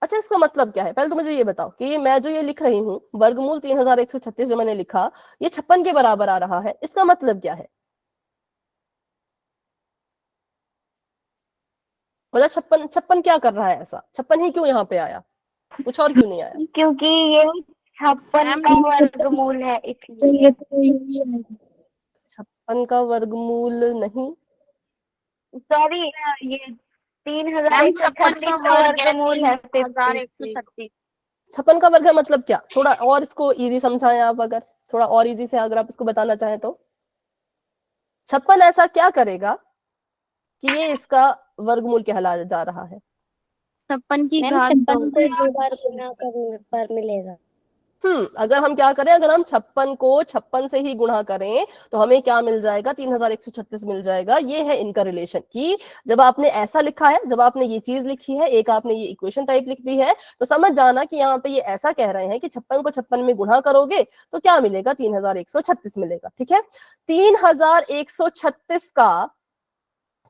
अच्छा, इसका मतलब क्या है? पहले तो मुझे ये बताओ कि मैं जो ये लिख रही हूँ वर्गमूल 3136 जो मैंने लिखा, ये 56 के बराबर आ रहा है, इसका मतलब क्या है? मतलब 56 56 क्या कर रहा है ऐसा? 56 ही क्यों यहाँ पे आया, कुछ और क्यों नहीं आया? क्योंकि ये 56 का वर्गमूल है तो इसलिए। ये तो यही है। 56 का वर्गमूल नहीं, सॉरी, ये मैम 56 3136 का का वर्ग है वर्गमूल है 53। 3136। 56 का वर्ग है मतलब क्या? थोड़ा और इसको इजी समझाएं आप, अगर थोड़ा और इजी से अगर आप इसको बताना चाहें तो। 56 ऐसा क्या करेगा कि ये इसका वर्गमूल कहलाया जा रहा है? 56 की मैम घात 56 दो। को 2 बार गुना करने पर मिलेगा। अगर हम क्या करें, अगर हम 56 को 56 से ही गुणा करें तो हमें क्या मिल जाएगा? 3136 मिल जाएगा। ये है इनका रिलेशन कि जब आपने ऐसा लिखा है, जब आपने ये चीज लिखी है, एक आपने ये इक्वेशन टाइप लिख दी है, तो समझ जाना कि यहाँ पे ये ऐसा कह रहे हैं कि 56 को 56 में गुणा करोगे तो क्या मिलेगा? 3136 मिलेगा। ठीक है, 3136 का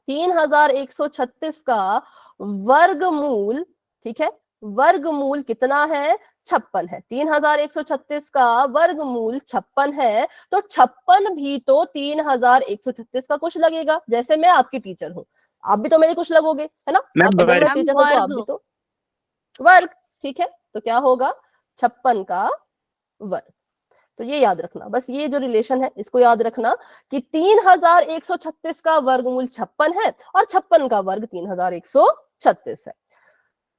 3136 का वर्गमूल, ठीक है, वर्गमूल कितना है? 56 है। 3136 का वर्गमूल 56 है, तो 56 भी तो 3136 का कुछ लगेगा। जैसे मैं आपकी टीचर हूँ, आप भी तो मेरे कुछ लगोगे, है ना? मैम अब अगर मैं वर्ग टीचर हूँ तो आप भी तो वर्ग। ठीक है, तो क्या होगा? 56 का वर्ग। तो ये याद रखना, बस ये जो रिलेशन है इसको याद रखना कि 3136 का वर्गमूल 56 है और 56 का वर्ग 3136 है।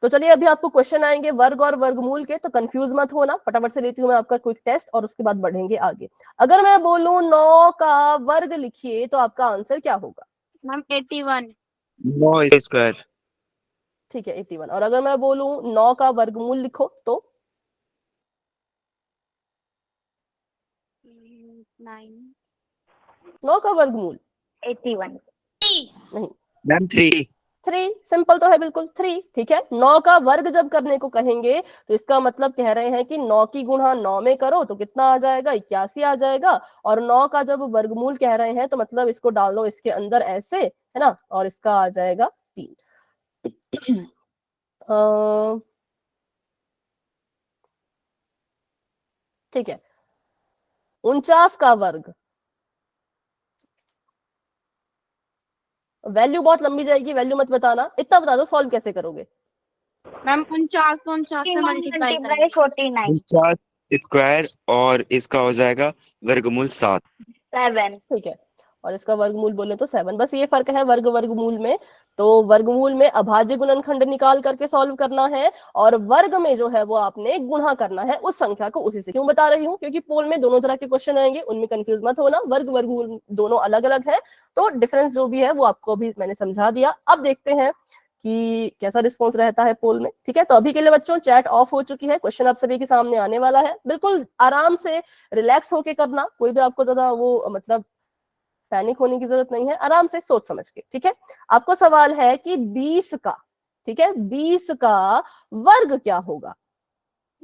तो चलिए अभी आपको क्वेश्चन आएंगे वर्ग और वर्गमूल के, तो कंफ्यूज मत होना, फटाफट से लेती हूँ मैं आपका क्विक टेस्ट और उसके बाद बढ़ेंगे आगे। अगर मैं बोलूं 9 का वर्ग लिखिए तो आपका आंसर क्या होगा? मैम 81। 9 स्क्वायर। ठीक है, 81। और अगर मैं बोलूं 9 का वर्गमूल लिखो तो 9। 9 का वर्गमूल 81। नहीं, मैम 3। 3। सिंपल तो है बिल्कुल, 3। ठीक है, 9 का वर्ग जब करने को कहेंगे तो इसका मतलब कह रहे हैं कि 9 की गुणा 9 में करो तो कितना आ जाएगा? 81 आ जाएगा। और 9 का जब वर्गमूल कह रहे हैं तो मतलब इसको डाल दो इसके अंदर ऐसे, है ना, और इसका आ जाएगा 3। ठीक है, 49 का वर्ग, वैल्यू बहुत लंबी जाएगी, वैल्यू मत बताना, इतना बता दो सॉल्व कैसे करोगे। मैम 49 को 49 से मल्टीप्लाई मल्टीप्लाई करेंगे। 49। 49 स्क्वायर और इसका हो जाएगा वर्गमूल 7। 7। ठीक है, और इसका वर्गमूल बोले तो 7। बस ये फर्क है वर्ग वर्गमूल में। तो वर्गमूल में अभाज्य गुणनखंड निकाल करके सॉल्व करना है, और वर्ग में जो है वो आपने गुणा करना है उस संख्या को उसी से। क्यों बता रही हूँ? क्योंकि पोल में दोनों तरह के क्वेश्चन आएंगे, उनमें कंफ्यूज मत होना, वर्ग वर्गमूल दोनों अलग अलग है। तो डिफरेंस जो भी है वो आपको अभी मैंने समझा दिया। अब देखते हैं कि कैसा रिस्पॉन्स रहता है पोल में। ठीक है, तो अभी के लिए बच्चों चैट ऑफ हो चुकी है, क्वेश्चन आप सभी के सामने आने वाला है। बिल्कुल आराम से रिलैक्स होके करना, कोई भी आपको ज्यादा वो मतलब पैनिक होने की जरूरत नहीं है, आराम से सोच समझ के। ठीक है, आपको सवाल है कि 20 का, ठीक है, 20 का वर्ग क्या होगा,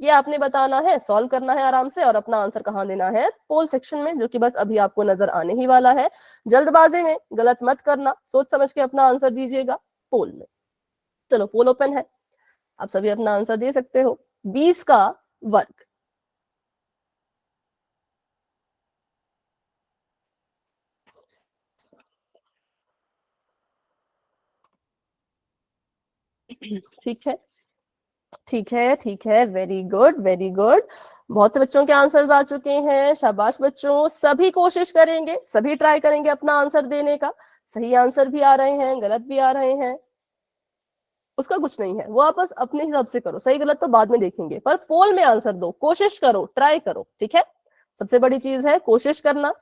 ये आपने बताना है, सॉल्व करना है आराम से, और अपना आंसर कहाँ देना है? पोल सेक्शन में, जो कि बस अभी आपको नजर आने ही वाला है। जल्दबाजी में गलत मत करना, सोच समझ के अपना आंसर दीजिएगा पोल में। चलो पोल ओपन है, आप सभी अपना आंसर दे सकते हो। 20 का वर्ग, ठीक है, ठीक है, ठीक है, वेरी गुड, वेरी गुड। बहुत से बच्चों के आंसर्स आ चुके हैं, शाबाश बच्चों। सभी कोशिश करेंगे, सभी ट्राई करेंगे अपना आंसर देने का। सही आंसर भी आ रहे हैं, गलत भी आ रहे हैं, उसका कुछ नहीं है, वो आप बस अपने हिसाब से करो, सही गलत तो बाद में देखेंगे, पर पोल में आंसर दो, कोशिश करो, ट्राई करो। ठीक है, सबसे बड़ी चीज है कोशिश करना,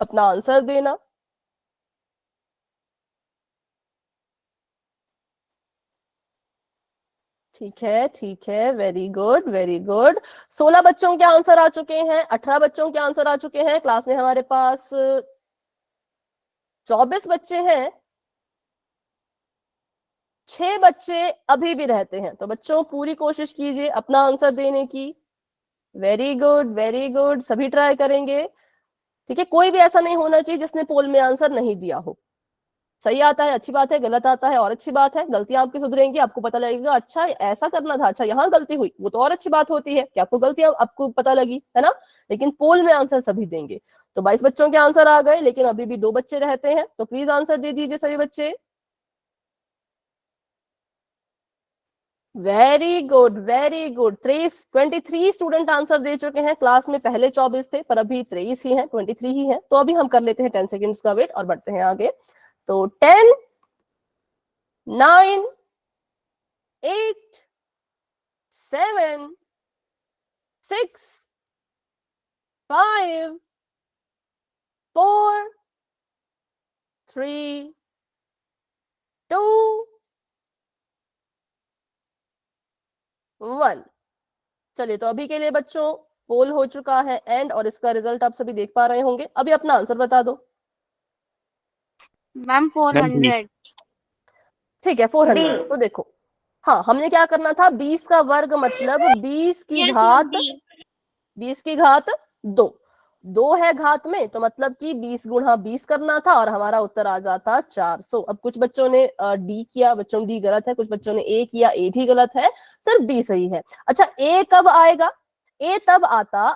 अपना आंसर देना। ठीक है, ठीक है, वेरी गुड, वेरी गुड। 16 बच्चों के आंसर आ चुके हैं, 18 बच्चों के आंसर आ चुके हैं। क्लास में हमारे पास 24 बच्चे हैं, 6 बच्चे अभी भी रहते हैं। तो बच्चों पूरी कोशिश कीजिए अपना आंसर देने की। वेरी गुड, वेरी गुड, सभी ट्राई करेंगे। ठीक है, कोई भी ऐसा नहीं होना चाहिए जिसने पोल में आंसर नहीं दिया हो। सही आता है अच्छी बात है, गलत आता है और अच्छी बात है। गलतियां आपकी सुधरेंगी, आपको पता लगेगा अच्छा ऐसा करना था, अच्छा यहाँ गलती हुई, वो तो और अच्छी बात होती है कि आपको गलतियां आपको पता लगी, है ना। लेकिन पोल में आंसर सभी देंगे। तो 22 बच्चों के आंसर आ गए, लेकिन अभी भी 2 बच्चे रहते हैं, तो प्लीज आंसर दे दीजिए सभी बच्चे। Very good very good. 23 student answer दे चुके हैं। क्लास में पहले 24 थे, पर अभी 23 ही हैं, 23 ही हैं। तो अभी हम कर लेते हैं 10 सेकेंड्स का वेट और बढ़ते हैं आगे। तो 10, 9, 8, 7, 6, 5, 4, 3, 2, 1। चलिए, तो अभी के लिए बच्चों पोल हो चुका है एंड, और इसका रिजल्ट आप सभी देख पा रहे होंगे। अभी अपना आंसर बता दो। Ma'am ma'am 400। ठीक है, 400। तो देखो, हाँ, हमने क्या करना था, 20 का वर्ग मतलब 20 की घात 2। 2 है घात में, तो मतलब कि 20 गुणा 20 करना था, और हमारा उत्तर आ जाता 400। अब कुछ बच्चों ने डी किया, बच्चों डी गलत है, कुछ बच्चों ने ए किया, ए भी गलत है, सिर्फ बी सही है। अच्छा, ए कब आएगा? ए तब आता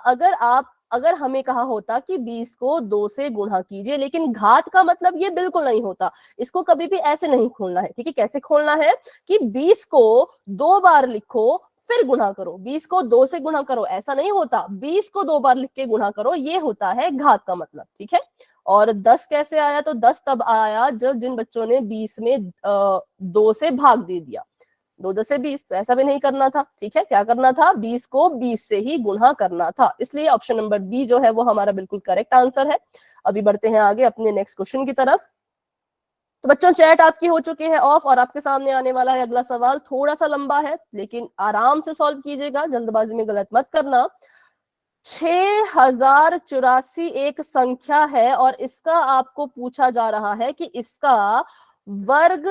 अगर हमें कहा होता कि 20 को 2 से गुणा कीजिए, लेकिन घात का मतलब ये बिल्कुल नहीं होता। इसको कभी भी ऐसे नहीं खोलना है, ठीक है। कैसे खोलना है कि 20 को 2 बार लिखो फिर गुणा करो, 20 को 2 से गुणा करो, ऐसा नहीं होता। 20 को 2 बार लिख के गुणा करो, ये होता है घात का मतलब, ठीक है। और 10 कैसे आया? तो 10 तब आया जब जिन बच्चों ने 20 में 2 से भाग दे दिया। 2 10 से 20, तो ऐसा भी नहीं करना था, ठीक है। क्या करना था? 20 को 20 से ही गुणा करना था। इसलिए ऑप्शन नंबर बी जो है वो हमारा बिल्कुल करेक्ट आंसर है। अभी बढ़ते हैं आगे अपने नेक्स्ट क्वेश्चन की तरफ। तो बच्चों, चैट आपकी हो चुकी है ऑफ, और आपके सामने आने वाला है अगला सवाल। थोड़ा सा लंबा है, लेकिन आराम से सॉल्व कीजिएगा, जल्दबाजी में गलत मत करना। 6084 एक संख्या है, और इसका आपको पूछा जा रहा है कि इसका वर्ग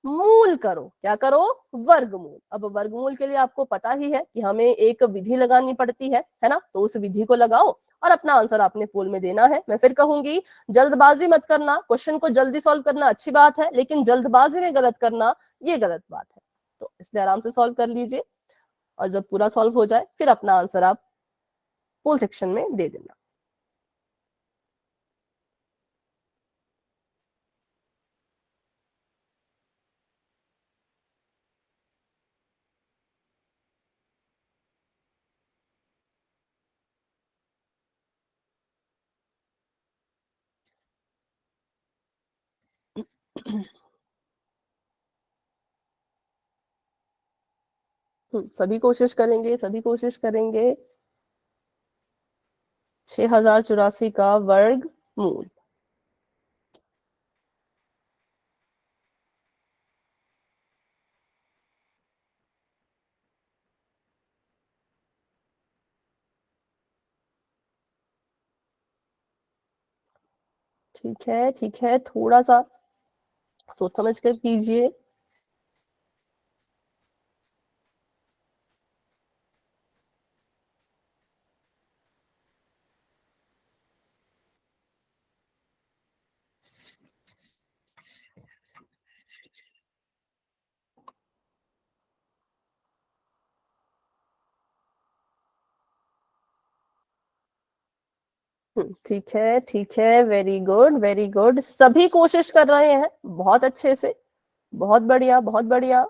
मूल करो। क्या करो? वर्गमूल। अब वर्गमूल के लिए आपको पता ही है कि हमें एक विधि लगानी पड़ती है ना। तो उस विधि को लगाओ और अपना आंसर आपने पोल में देना है। मैं फिर कहूंगी, जल्दबाजी मत करना। क्वेश्चन को जल्दी सॉल्व करना अच्छी बात है, लेकिन जल्दबाजी में गलत करना ये गलत बात है। तो इसलिए आराम से सॉल्व कर लीजिए, और जब पूरा सॉल्व हो जाए फिर अपना आंसर आप पोल सेक्शन में दे देना। सभी कोशिश करेंगे, सभी कोशिश करेंगे। 6084 का वर्ग मूल। ठीक है, ठीक है, थोड़ा सा सोच समझ कर कीजिए। ठीक है, ठीक है, वेरी गुड वेरी गुड। सभी कोशिश कर रहे हैं बहुत अच्छे से, बहुत बढ़िया बहुत बढ़िया।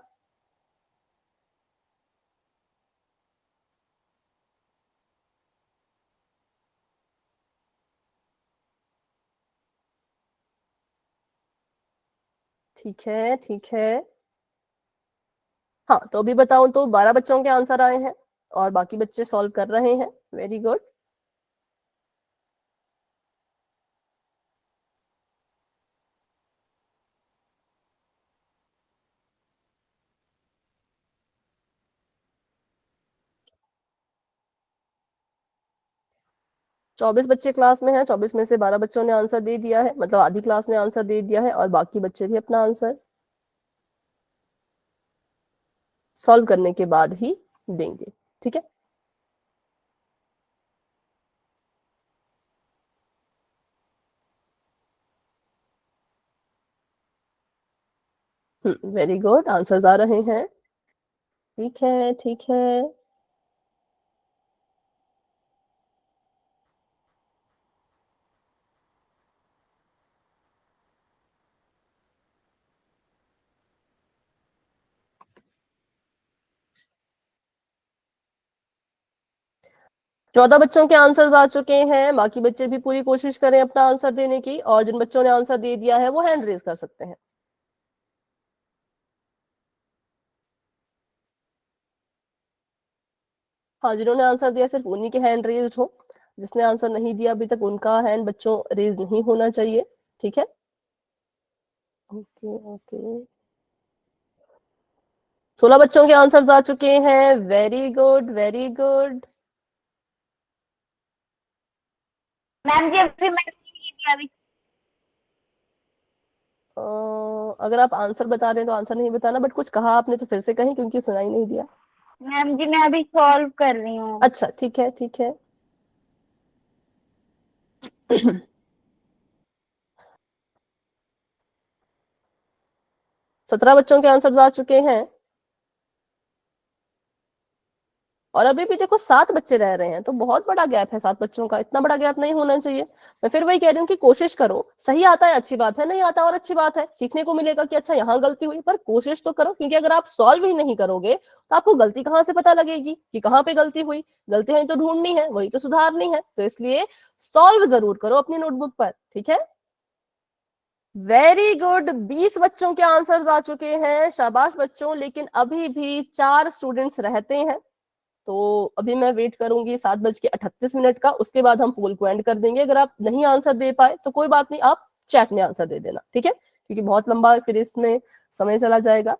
ठीक है, ठीक है। हाँ, तो अभी बताऊं तो 12 बच्चों के आंसर आए हैं, और बाकी बच्चे सॉल्व कर रहे हैं। Very good. 24 बच्चे क्लास में हैं, 24 में से 12 बच्चों ने आंसर दे दिया है, मतलब आधी क्लास ने आंसर दे दिया है, और बाकी बच्चे भी अपना आंसर सॉल्व करने के बाद ही देंगे, ठीक है। वेरी गुड, आंसर्स आ रहे हैं। ठीक है, ठीक है। चौदह बच्चों के आंसर्स आ चुके हैं। बाकी बच्चे भी पूरी कोशिश करें अपना आंसर देने की, और जिन बच्चों ने आंसर दे दिया है वो हैंड रेज कर सकते हैं। हाँ, जिन्होंने आंसर दिया सिर्फ उन्हीं के हैंड रेज हो। जिसने आंसर नहीं दिया अभी तक उनका हैंड बच्चों रेज नहीं होना चाहिए। ठीक है, ओके ओके। 16 बच्चों के आंसर्स आ चुके हैं। Very good, very good. Ma'am ji अभी मैंने नहीं दिया अभी। अगर आप आंसर बता रहे हैं तो आंसर नहीं बताना, बट कुछ कहा आपने तो फिर से कहें, क्योंकि सुनाई नहीं दिया। मैम जी मैं अभी सॉल्व कर रही हूँ। अच्छा, ठीक है, ठीक है। 17 बच्चों के आंसर्स आ चुके हैं, और अभी भी देखो 7 बच्चे रह रहे हैं, तो बहुत बड़ा गैप है 7 बच्चों का। इतना बड़ा गैप नहीं होना चाहिए। मैं फिर वही कह रही हूँ कि कोशिश करो। सही आता है अच्छी बात है, नहीं आता और अच्छी बात है, सीखने को मिलेगा कि अच्छा यहाँ गलती हुई, पर कोशिश तो करो। क्योंकि अगर आप सॉल्व ही नहीं करोगे तो आपको गलती कहाँ से पता लगेगी कि कहाँ पे गलती हुई। गलती हुई तो ढूंढनी है, वही तो सुधारनी है। तो इसलिए सॉल्व जरूर करो अपनी नोटबुक पर। ठीक है, वेरी गुड। 20 बच्चों के आंसर्स आ चुके हैं, शाबाश बच्चों। लेकिन अभी भी 4 स्टूडेंट्स रहते हैं, तो अभी मैं वेट करूंगी 7:38 का। उसके बाद हम पोल को एंड कर देंगे। अगर आप नहीं आंसर दे पाए तो कोई बात नहीं, आप चैट में आंसर दे देना। ठीक है, क्योंकि बहुत लंबा फिर इसमें समय चला जाएगा।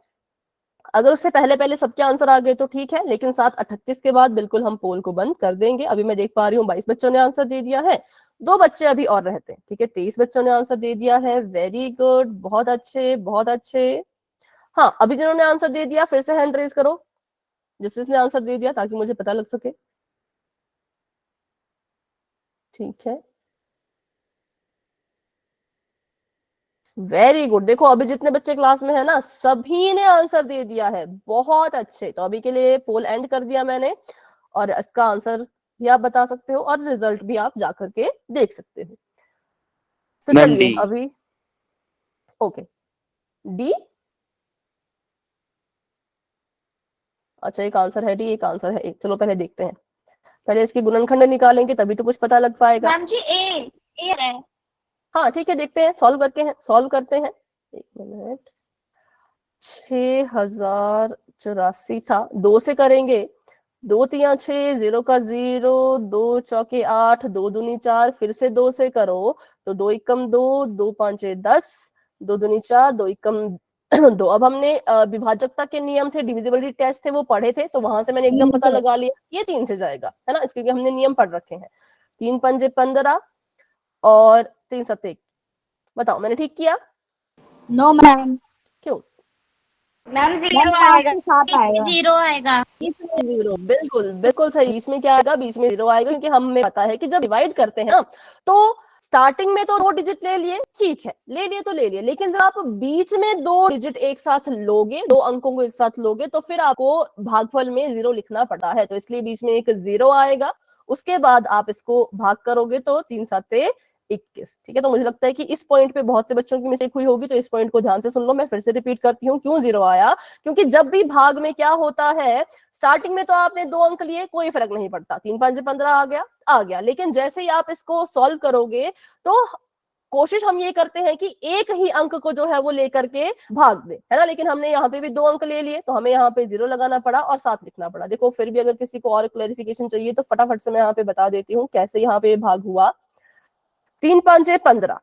अगर उससे पहले पहले सबके आंसर आ गए तो ठीक है, लेकिन 7:38 के बाद बिल्कुल हम पोल को बंद कर देंगे। अभी मैं देख पा रही हूँ 22 बच्चों ने आंसर दे दिया है। 2 बच्चे अभी और रहते हैं। ठीक है, 23 बच्चों ने आंसर दे दिया है। वेरी गुड, बहुत अच्छे, बहुत अच्छे। हाँ, अभी जिन्होंने आंसर दे दिया फिर से हैंड रेज करो, जिसने आंसर दे दिया, ताकि मुझे पता लग सके। ठीक है, वेरी गुड। देखो अभी जितने बच्चे क्लास में है ना, सभी ने आंसर दे दिया है। बहुत अच्छे। तो अभी के लिए पोल एंड कर दिया मैंने, और इसका आंसर भी आप बता सकते हो और रिजल्ट भी आप जाकर के देख सकते हो। तो मैम चलिए डी। अभी, ओके, डी। अच्छा, एक आंसर है डी, एक आंसर है ए। चलो पहले देखते हैं। पहले इसकी गुणनखंड निकालेंगे तभी तो कुछ पता लग पाएगा। मैम जी ए है। हाँ ठीक है, देखते हैं, सॉल्व करके हैं, सॉल्व करते हैं। एक मिनट। 6084 था, 2 से करेंगे। 2 तिया 6, 0 का 0, 2 चौके 8, 2 दूनी 4, फिर से 2 से करो तो 2 एकम 2, 2 पांचे 10, 2 दूनी 4, 2 एकम 2। अब हमने विभाजकता के नियम थे, डिविजिबिलिटी टेस्ट थे, वो पढ़े थे, तो वहां से मैंने एकदम पता लगा लिया ये 3 से जाएगा, है ना, इसके हमने नियम पढ़ रखे हैं। 3 पंजे 15 और 3 सत्ते 21। बताओ मैंने ठीक किया? No ma'am. क्यों? मैम मैम 0 5 आएगा। से 7 आएगा। 0 आएगा। बीच में 0, बिल्कुल बिल्कुल सही। बीच में क्या आएगा? बीच में 0 आएगा, क्योंकि हमें पता है कि जब डिवाइड करते हैं ना, तो स्टार्टिंग में तो 2 डिजिट ले लिए, ठीक है, ले लिए तो ले लिए, लेकिन जब आप बीच में 2 डिजिट एक साथ लोगे, 2 अंकों को एक साथ लोगे, तो फिर आपको भागफल में 0 लिखना पड़ता है। तो इसलिए बीच में एक 0 आएगा। उसके बाद आप इसको भाग करोगे तो 3 सत्ते 21। ठीक है, तो मुझे लगता है कि इस पॉइंट पे बहुत से बच्चों की मिस्टेक हुई होगी, तो इस पॉइंट को ध्यान से सुन लो। मैं फिर से रिपीट करती हूँ क्यों 0 आया। क्योंकि जब भी भाग में क्या होता है, स्टार्टिंग में तो आपने 2 अंक लिए, कोई फर्क नहीं पड़ता, 3 5 15 आ गया। लेकिन जैसे ही आप इसको सॉल्व करोगे तो कोशिश हम ये करते हैं कि एक ही अंक को जो है वो लेकर के भाग दे, है ना। लेकिन हमने यहाँ पे भी 2 अंक ले लिए, तो हमें यहाँ पे 0 लगाना पड़ा और 7 लिखना पड़ा। देखो फिर भी अगर किसी को और क्लैरिफिकेशन चाहिए तो फटाफट से मैं यहाँ पे बता देती हूँ कैसे यहाँ पे भाग हुआ। 3 5 15,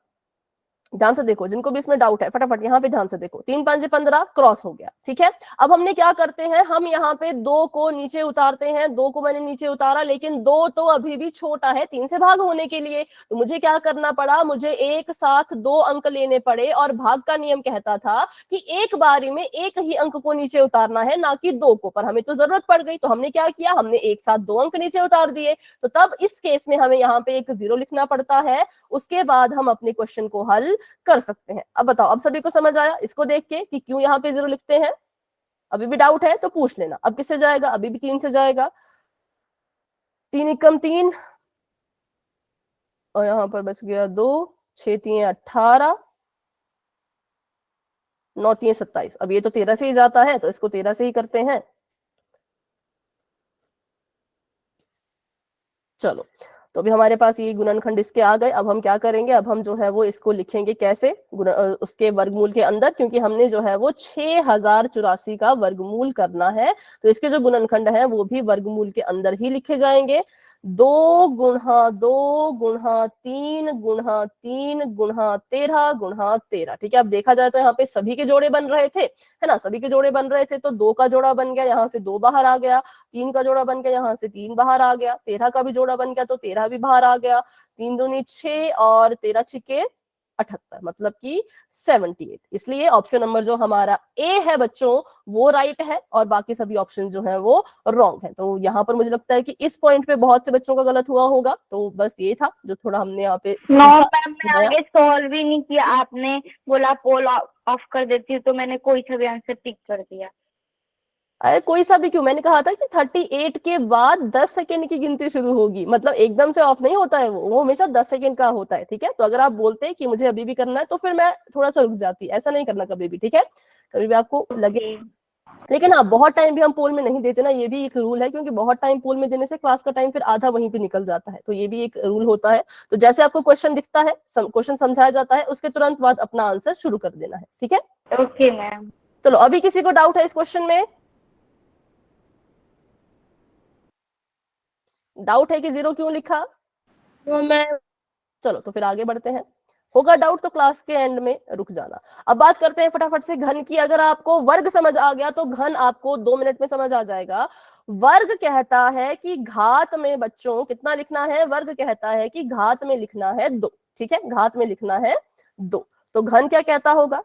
ध्यान से देखो, जिनको भी इसमें डाउट है फटाफट यहाँ पे ध्यान से देखो। 3 5 15 क्रॉस हो गया, ठीक है। अब हमने क्या करते हैं, हम यहाँ पे 2 को नीचे उतारते हैं। 2 को मैंने नीचे उतारा, लेकिन 2 तो अभी भी छोटा है 3 से भाग होने के लिए। तो मुझे क्या करना पड़ा, मुझे एक साथ 2 अंक लेने पड़े। और भाग का नियम कहता था कि एक बारी में एक ही अंक को नीचे उतारना है, ना कि 2 को। पर हमें तो जरूरत पड़ गई, तो हमने क्या किया, हमने एक साथ 2 अंक नीचे उतार दिए। तो तब इस केस में हमें यहाँ पे एक 0 लिखना पड़ता है। उसके बाद हम अपने क्वेश्चन को हल कर सकते हैं। अब बताओ, अब सभी को समझ आया इसको देख के कि क्यों यहाँ पे 0 लिखते हैं? अभी भी डाउट है तो पूछ लेना। अब किससे जाएगा? अभी भी 3 से जाएगा। 3 एकम 3 और यहाँ पर बच गया 2, 6 3 18, 9 3 27। अब ये तो 13 से ही जाता है तो इसको 13 से ही करते हैं। चलो, तो अभी हमारे पास ये गुणनखंड इसके आ गए। अब हम क्या करेंगे? अब हम जो है वो इसको लिखेंगे कैसे? उसके वर्गमूल के अंदर, क्योंकि हमने जो है वो 6084 का वर्गमूल करना है, तो इसके जो गुणनखंड है वो भी वर्गमूल के अंदर ही लिखे जाएंगे। 2 गुणा 2 गुणा 3 गुणा 3 गुणा 13 गुणा 13। ठीक है, अब देखा जाए तो यहाँ पे सभी के जोड़े बन रहे थे, है ना? सभी के जोड़े बन रहे थे, तो 2 का जोड़ा बन गया, यहाँ से 2 बाहर आ गया। 3 का जोड़ा बन गया, यहाँ से 3 बाहर आ गया। 13 का भी जोड़ा बन गया तो 13 भी बाहर आ गया। 3 दूनी 6 और 13 छिके 78, मतलब कि 78। इसलिए ऑप्शन नंबर जो हमारा ए है बच्चों वो राइट है और बाकी सभी ऑप्शन जो है वो रॉन्ग है। तो यहाँ पर मुझे लगता है कि इस पॉइंट पे बहुत से बच्चों का गलत हुआ होगा। तो बस ये था जो थोड़ा हमने यहाँ पे नो सीखा। मैम, मैं आगे सॉल्व ही नहीं किया। आपने बोला पोल ऑफ कर देती हूँ तो मैंने कोई सा भी आंसर टिक कर दिया। अरे कोई सा भी क्यों? मैंने कहा था कि 38 के बाद 10 सेकेंड की गिनती शुरू होगी, मतलब एकदम से ऑफ नहीं होता है, वो हमेशा 10 सेकेंड का होता है। ठीक है, तो अगर आप बोलते कि मुझे अभी भी करना है तो फिर मैं थोड़ा सा रुक जाती, ऐसा नहीं करना कभी भी। ठीक है, कभी भी आपको लगे। लेकिन हाँ, बहुत टाइम भी हम पोल में नहीं देते ना, ये भी एक रूल है, क्योंकि बहुत टाइम पोल में देने से क्लास का टाइम फिर आधा वहीं पे निकल जाता है, तो ये भी एक रूल होता है। तो जैसे आपको क्वेश्चन दिखता है, क्वेश्चन समझाया जाता है, उसके तुरंत बाद अपना आंसर शुरू कर देना है। ठीक है, ओके मैम। चलो, अभी किसी को डाउट है इस क्वेश्चन में? डाउट है कि 0 क्यों लिखा? चलो, तो फिर आगे बढ़ते हैं। होगा डाउट तो क्लास के एंड में रुक जाना। अब बात करते हैं फटाफट से घन की। अगर आपको वर्ग समझ आ गया तो घन आपको 2 मिनट में समझ आ जाएगा। वर्ग कहता है कि घात में बच्चों कितना लिखना है? वर्ग कहता है कि घात में लिखना है 2। ठीक है, घात में लिखना है 2। तो घन क्या कहता होगा?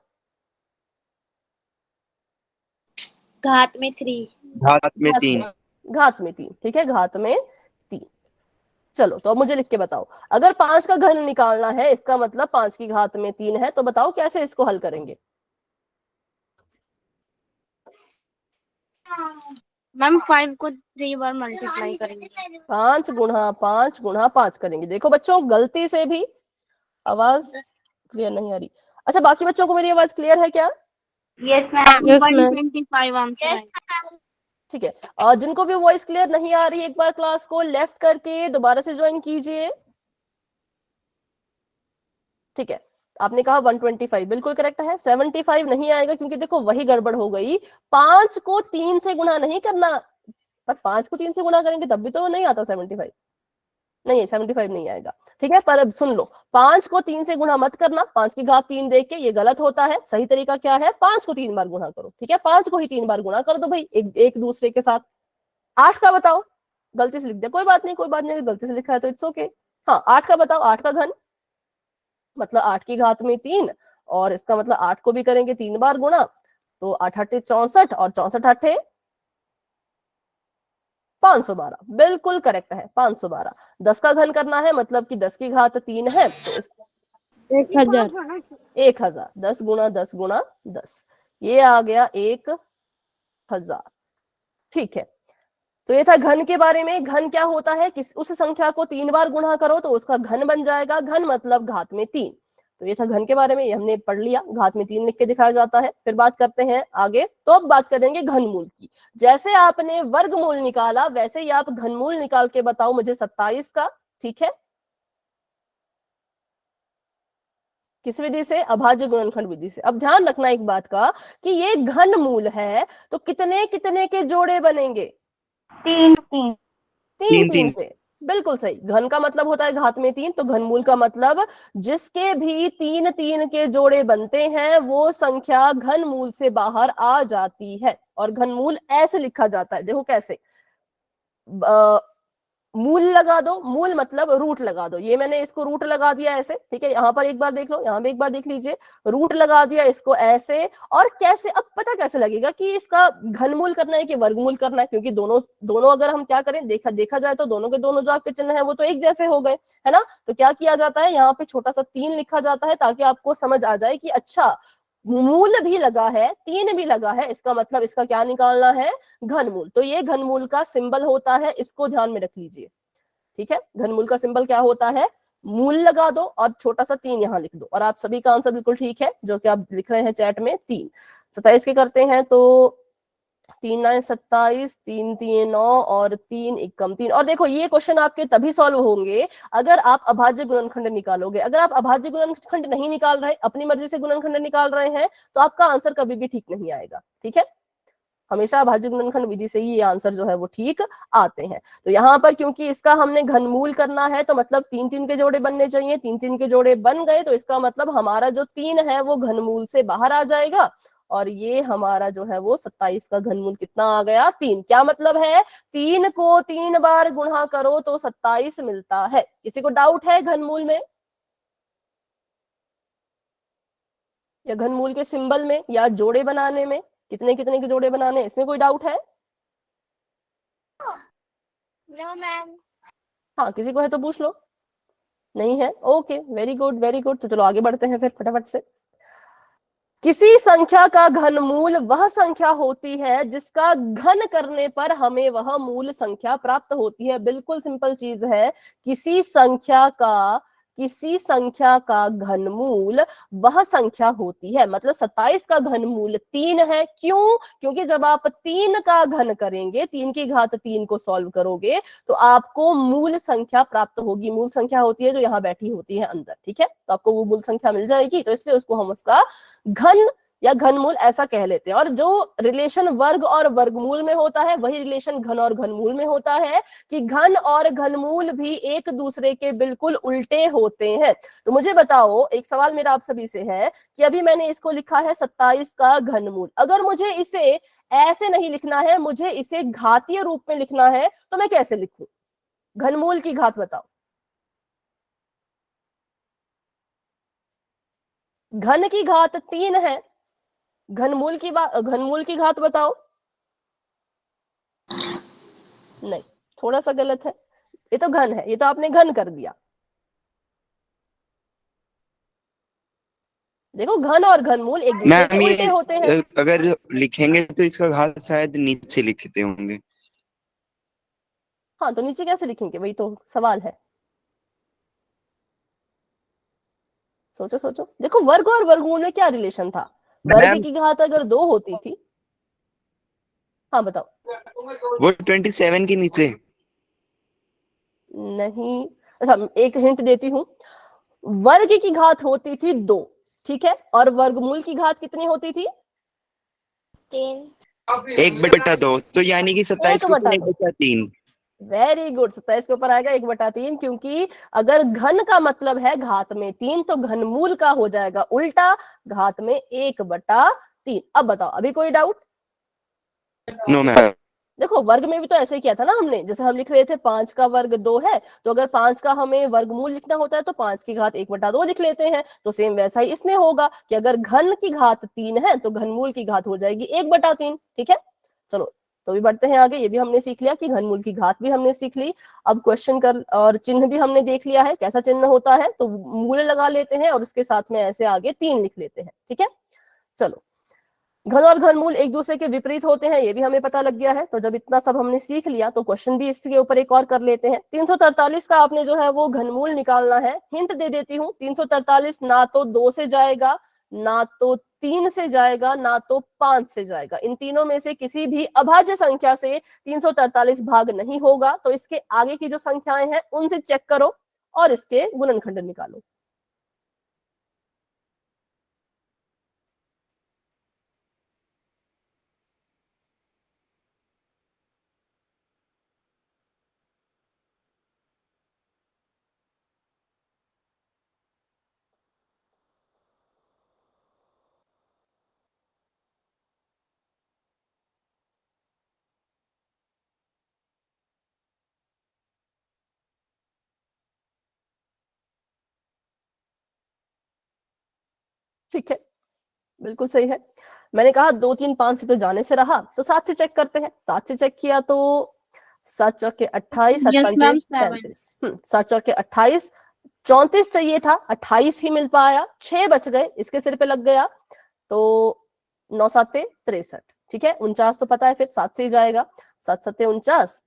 घात में 3। घात में 3। घात में 3। ठीक है, घात में 3। चलो, तो अब मुझे लिख के बताओ, अगर 5 का घन निकालना है, इसका मतलब 5 की घात में 3 है, तो बताओ कैसे इसको हल करेंगे? मैम 5 को 3 बार मल्टीप्लाई करेंगे। 5 गुणा 5 गुणा 5 करेंगे। देखो बच्चों, गलती से भी आवाज क्लियर नहीं आ रही। अच्छा, बाकी बच्चों को मेरी आवाज क्लियर है क्या? Yes ma'am. 125 आंसर है। ठीक है, और जिनको भी वॉइस क्लियर नहीं आ रही, एक बार क्लास को लेफ्ट करके दोबारा से ज्वाइन कीजिए। ठीक है, आपने कहा 125, बिल्कुल करेक्ट है। 75 नहीं आएगा, क्योंकि देखो वही गड़बड़ हो गई। 5 को 3 से गुणा नहीं करना, पर 5 को 3 से गुणा करेंगे तब भी तो नहीं आता 75। नहीं, 75 नहीं आएगा। ठीक है, पर अब सुन लो, 5 को 3 से गुणा मत करना। 5 की घात 3 देख के, ये गलत होता है। सही तरीका क्या है? 5 को 3 बार गुणा करो। ठीक है, 5 को ही 3 बार गुणा कर दो भाई, एक दूसरे के साथ। 8 का बताओ। गलती से लिख दिया, कोई बात नहीं, कोई बात नहीं, गलती से लिखा है तो इट्स ओके। हाँ, 8 का बताओ। 8 का घन मतलब 8 की घात में 3, और इसका मतलब 8 को भी करेंगे 3 बार गुणा, तो 8 8 64 और 64 8 512। बिल्कुल करेक्ट है, 512। 10 का घन करना है, मतलब कि 10 की घात 3 है, तो 1000। 1000। 10 गुणा 10 गुणा 10, ये आ गया 1000। ठीक है, तो ये था घन के बारे में। घन क्या होता है? उस संख्या को 3 बार गुणा करो तो उसका घन बन जाएगा। घन मतलब घात में 3। तो ये था घन के बारे में, ये हमने पढ़ लिया। घात में 3 लिख के दिखाया जाता है। फिर बात करते हैं आगे। तो अब बात करेंगे घनमूल की। जैसे आपने वर्गमूल निकाला, वैसे ही आप घनमूल निकाल के बताओ मुझे 27 का। ठीक है, किस विधि से? अभाज्य गुणनखंड विधि से। अब ध्यान रखना एक बात का कि ये घनमूल है, तो कितने कितने के जोड़े बनेंगे? 3 3। 3 3 के। बिल्कुल सही। घन का मतलब होता है घात में 3, तो घनमूल का मतलब जिसके भी 3 3 के जोड़े बनते हैं वो संख्या घनमूल से बाहर आ जाती है। और घनमूल ऐसे लिखा जाता है, देखो कैसे। मूल लगा दो, मूल मतलब रूट लगा दो। ये मैंने इसको रूट लगा दिया ऐसे, ठीक है, यहाँ पर एक बार देख लो, यहाँ पे एक बार देख लीजिए, रूट लगा दिया इसको ऐसे। और कैसे, अब पता कैसे लगेगा कि इसका घनमूल करना है कि वर्गमूल करना है, क्योंकि दोनों दोनों अगर हम क्या करें, देखा जाए तो दोनों के दोनों जो आपके चिन्ह है वो तो एक जैसे हो गए, है ना। तो क्या किया जाता है, यहाँ पे छोटा सा 3 लिखा जाता है, ताकि आपको समझ आ जाए कि अच्छा मूल भी लगा है, 3 भी लगा है, इसका मतलब इसका क्या निकालना है, घनमूल। तो ये घनमूल का सिंबल होता है, इसको ध्यान में रख लीजिए, ठीक है। घनमूल का सिंबल क्या होता है, मूल लगा दो और छोटा सा 3 यहाँ लिख दो। और आप सभी का आंसर बिल्कुल ठीक है, जो कि आप लिख रहे हैं चैट में, 3। 27 के करते हैं तो 3 9 27, 3 3 9 और 3 1 कम 3। और देखो ये क्वेश्चन आपके तभी सॉल्व होंगे अगर आप अभाज्य गुणनखंड निकालोगे। अगर आप अभाज्य गुणनखंड नहीं निकाल रहे, अपनी मर्जी से गुणनखंड निकाल रहे हैं, तो आपका आंसर कभी भी ठीक नहीं आएगा, ठीक है। हमेशा अभाज्य गुणनखंड विधि से ही ये आंसर जो है वो ठीक आते हैं। तो यहाँ पर क्योंकि इसका हमने घनमूल करना है, तो मतलब 3 3 के जोड़े बनने चाहिए, 3 3 के जोड़े बन गए, तो इसका मतलब हमारा जो 3 है वो घनमूल से बाहर आ जाएगा। और ये हमारा जो है वो 27 का घनमूल कितना आ गया, 3। क्या मतलब है, 3 को 3 बार गुणा करो तो 27 मिलता है। किसी को डाउट है घनमूल में, या घनमूल के सिंबल में, या जोड़े बनाने में, कितने कितने के जोड़े बनाने, इसमें कोई डाउट है? No ma'am. हाँ, किसी को है तो पूछ लो। नहीं है, okay, very good very good. तो चलो आगे बढ़ते हैं फिर फटाफट से। किसी संख्या का घनमूल वह संख्या होती है जिसका घन करने पर हमें वह मूल संख्या प्राप्त होती है। बिल्कुल सिंपल चीज है, किसी संख्या का घनमूल वह संख्या होती है। मतलब 27 का घनमूल 3 है। क्यों? क्योंकि जब आप 3 का घन करेंगे, 3 की घात 3 को सॉल्व करोगे, तो आपको मूल संख्या प्राप्त होगी। मूल संख्या होती है जो यहाँ बैठी होती है अंदर, ठीक है। तो आपको वो मूल संख्या मिल जाएगी, तो इसलिए उसको हम उसका घन या घनमूल ऐसा कह लेते हैं। और जो रिलेशन वर्ग और वर्गमूल में होता है, वही रिलेशन घन और घनमूल में होता है, कि घन और घनमूल भी एक दूसरे के बिल्कुल उल्टे होते हैं। तो मुझे बताओ, एक सवाल मेरा आप सभी से है कि अभी मैंने इसको लिखा है 27 का घनमूल, अगर मुझे इसे ऐसे नहीं लिखना है, मुझे इसे घातीय रूप में लिखना है, तो मैं कैसे लिखूं? घनमूल की घात बताओ। घन की घात 3 है, घनमूल की घात बताओ। नहीं, थोड़ा सा गलत है, ये तो घन है, ये तो आपने घन कर दिया। देखो, घन और घनमूल एक दूसरे के मैम उल्टे ये होते हैं। अगर लिखेंगे तो इसका घात शायद नीचे लिखते होंगे। हाँ, तो नीचे कैसे लिखेंगे, वही तो सवाल है। सोचो सोचो, देखो वर्ग और वर्गमूल में क्या रिलेशन था। वर्ग मैम की घात अगर 2 होती थी, हाँ बताओ। वो 27 के नीचे। नहीं, अच्छा एक हिंट देती हूँ। वर्ग की घात होती थी 2, ठीक है, और वर्गमूल की घात कितनी होती थी? 10। 1/2, तो यानी कि 27 एक के ऊपर बटा एक दो बचा तीन वेरी गुड, 27 के ऊपर आएगा 1/3, क्योंकि अगर घन का मतलब है घात में 3, तो घनमूल का हो जाएगा उल्टा, घात में 1/3। अब बताओ, अभी कोई डाउट? No ma'am. देखो, वर्ग में भी तो ऐसे ही किया था ना हमने, जैसे हम लिख रहे थे 5 का वर्ग 2 है, तो अगर 5 का हमें वर्गमूल लिखना होता है तो 5 की घात 1/2 लिख लेते हैं। तो सेम वैसा ही इसमें होगा कि अगर घन की घात 3 है तो घनमूल की घात हो जाएगी 1/3, ठीक है। चलो, तो भी बढ़ते हैं आगे। ये भी हमने सीख लिया कि घनमूल की घात भी हमने सीख ली। अब क्वेश्चन कर और चिन्ह भी हमने देख लिया है कैसा चिन्ह होता है, तो मूल लगा लेते हैं और उसके साथ में ऐसे आगे 3 लिख लेते हैं, ठीक है। चलो, घन और घनमूल एक दूसरे के विपरीत होते हैं, ये भी हमें पता लग गया है। तो जब इतना सब हमने सीख लिया, तो क्वेश्चन भी इसके ऊपर एक और कर लेते हैं। 343 का आपने जो है वो घनमूल निकालना है। हिंट दे देती हूँ, 343 ना तो 2 से जाएगा, ना तो 3 से जाएगा, ना तो 5 से जाएगा। इन तीनों में से किसी भी अभाज्य संख्या से 343 भाग नहीं होगा। तो इसके आगे की जो संख्याएं हैं उनसे चेक करो और इसके गुणनखंड निकालो। ठीक है, बिल्कुल सही है। मैंने कहा 2 3 5 से तो जाने से रहा, तो 7 से चेक करते हैं। 7 से चेक किया तो 7 चौके 28, 7 Yes, पंचे ma'am, 7. 35। 7 चौके 28, 34 चाहिए था, 28 ही मिल पाया, 6 बच गए, इसके सिर पे लग गया, तो 9 7 63। ठीक है, 49 तो पता है, फिर 7 से ही जाएगा, 7 7 49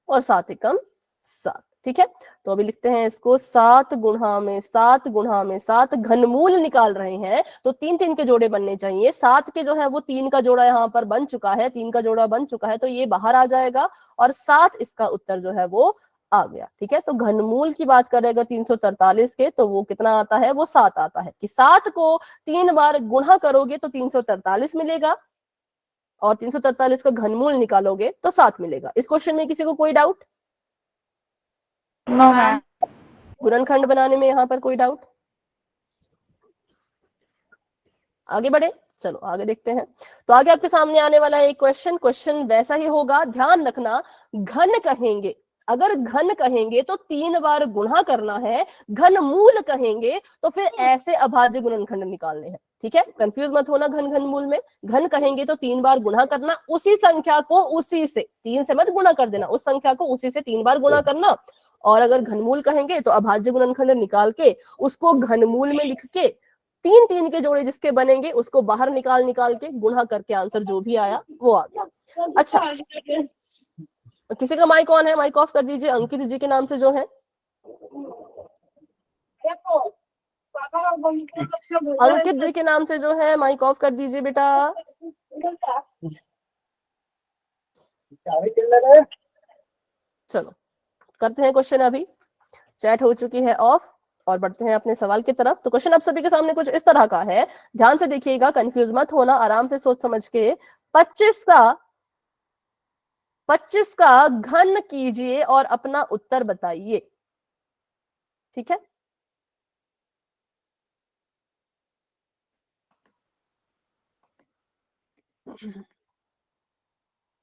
और 7 एकम 7। ठीक है, तो अभी लिखते हैं इसको 7 गुणा में 7 गुणा में 7, घनमूल निकाल रहे हैं तो 3 3 के जोड़े बनने चाहिए। 7 के जो है वो 3 का जोड़ा यहाँ पर बन चुका है, 3 का जोड़ा बन चुका है, तो ये बाहर आ जाएगा और 7 इसका उत्तर जो है वो आ गया। ठीक है, तो घनमूल की बात करेगा 343 के, तो वो कितना आता है, वो 7 आता है। कि 7 को 3 बार गुणा करोगे तो 343 मिलेगा और 343 का घनमूल निकालोगे तो 7 मिलेगा। इस क्वेश्चन में किसी को कोई डाउट? No ma'am. गुणनखंड बनाने में यहाँ पर कोई डाउट? आगे बढ़े, चलो आगे देखते हैं। तो आगे आपके सामने आने वाला है एक क्वेश्चन वैसा ही होगा। ध्यान रखना, घन कहेंगे, अगर घन कहेंगे तो 3 बार गुणा करना है, घनमूल कहेंगे तो फिर ऐसे अभाज्य गुणनखंड निकालने हैं। ठीक है, कंफ्यूज मत होना घन घनमूल में। घन कहेंगे तो 3 बार गुणा करना, उसी संख्या को उसी से 3 से मत गुणा कर देना, उस संख्या को उसी से 3 बार गुणा करना। और अगर घनमूल कहेंगे तो अभाज्य गुणनखंड निकाल के उसको घनमूल में लिख के 3 3 के जोड़े जिसके बनेंगे उसको बाहर निकाल निकाल के गुणा करके आंसर जो भी आया वो आ गया। अच्छा, किसी का माइक ऑन है, माइक ऑफ कर दीजिए। अंकित जी के नाम से जो है, अंकित जी के नाम से जो है माइक ऑफ कर दीजिए बेटा। चलो करते हैं क्वेश्चन। अभी चैट हो चुकी है ऑफ और बढ़ते हैं अपने सवाल की तरफ। तो क्वेश्चन आप सभी के सामने कुछ इस तरह का है, ध्यान से देखिएगा, कंफ्यूज मत होना, आराम से सोच समझ के। 25 का घन कीजिए और अपना उत्तर बताइए। ठीक है,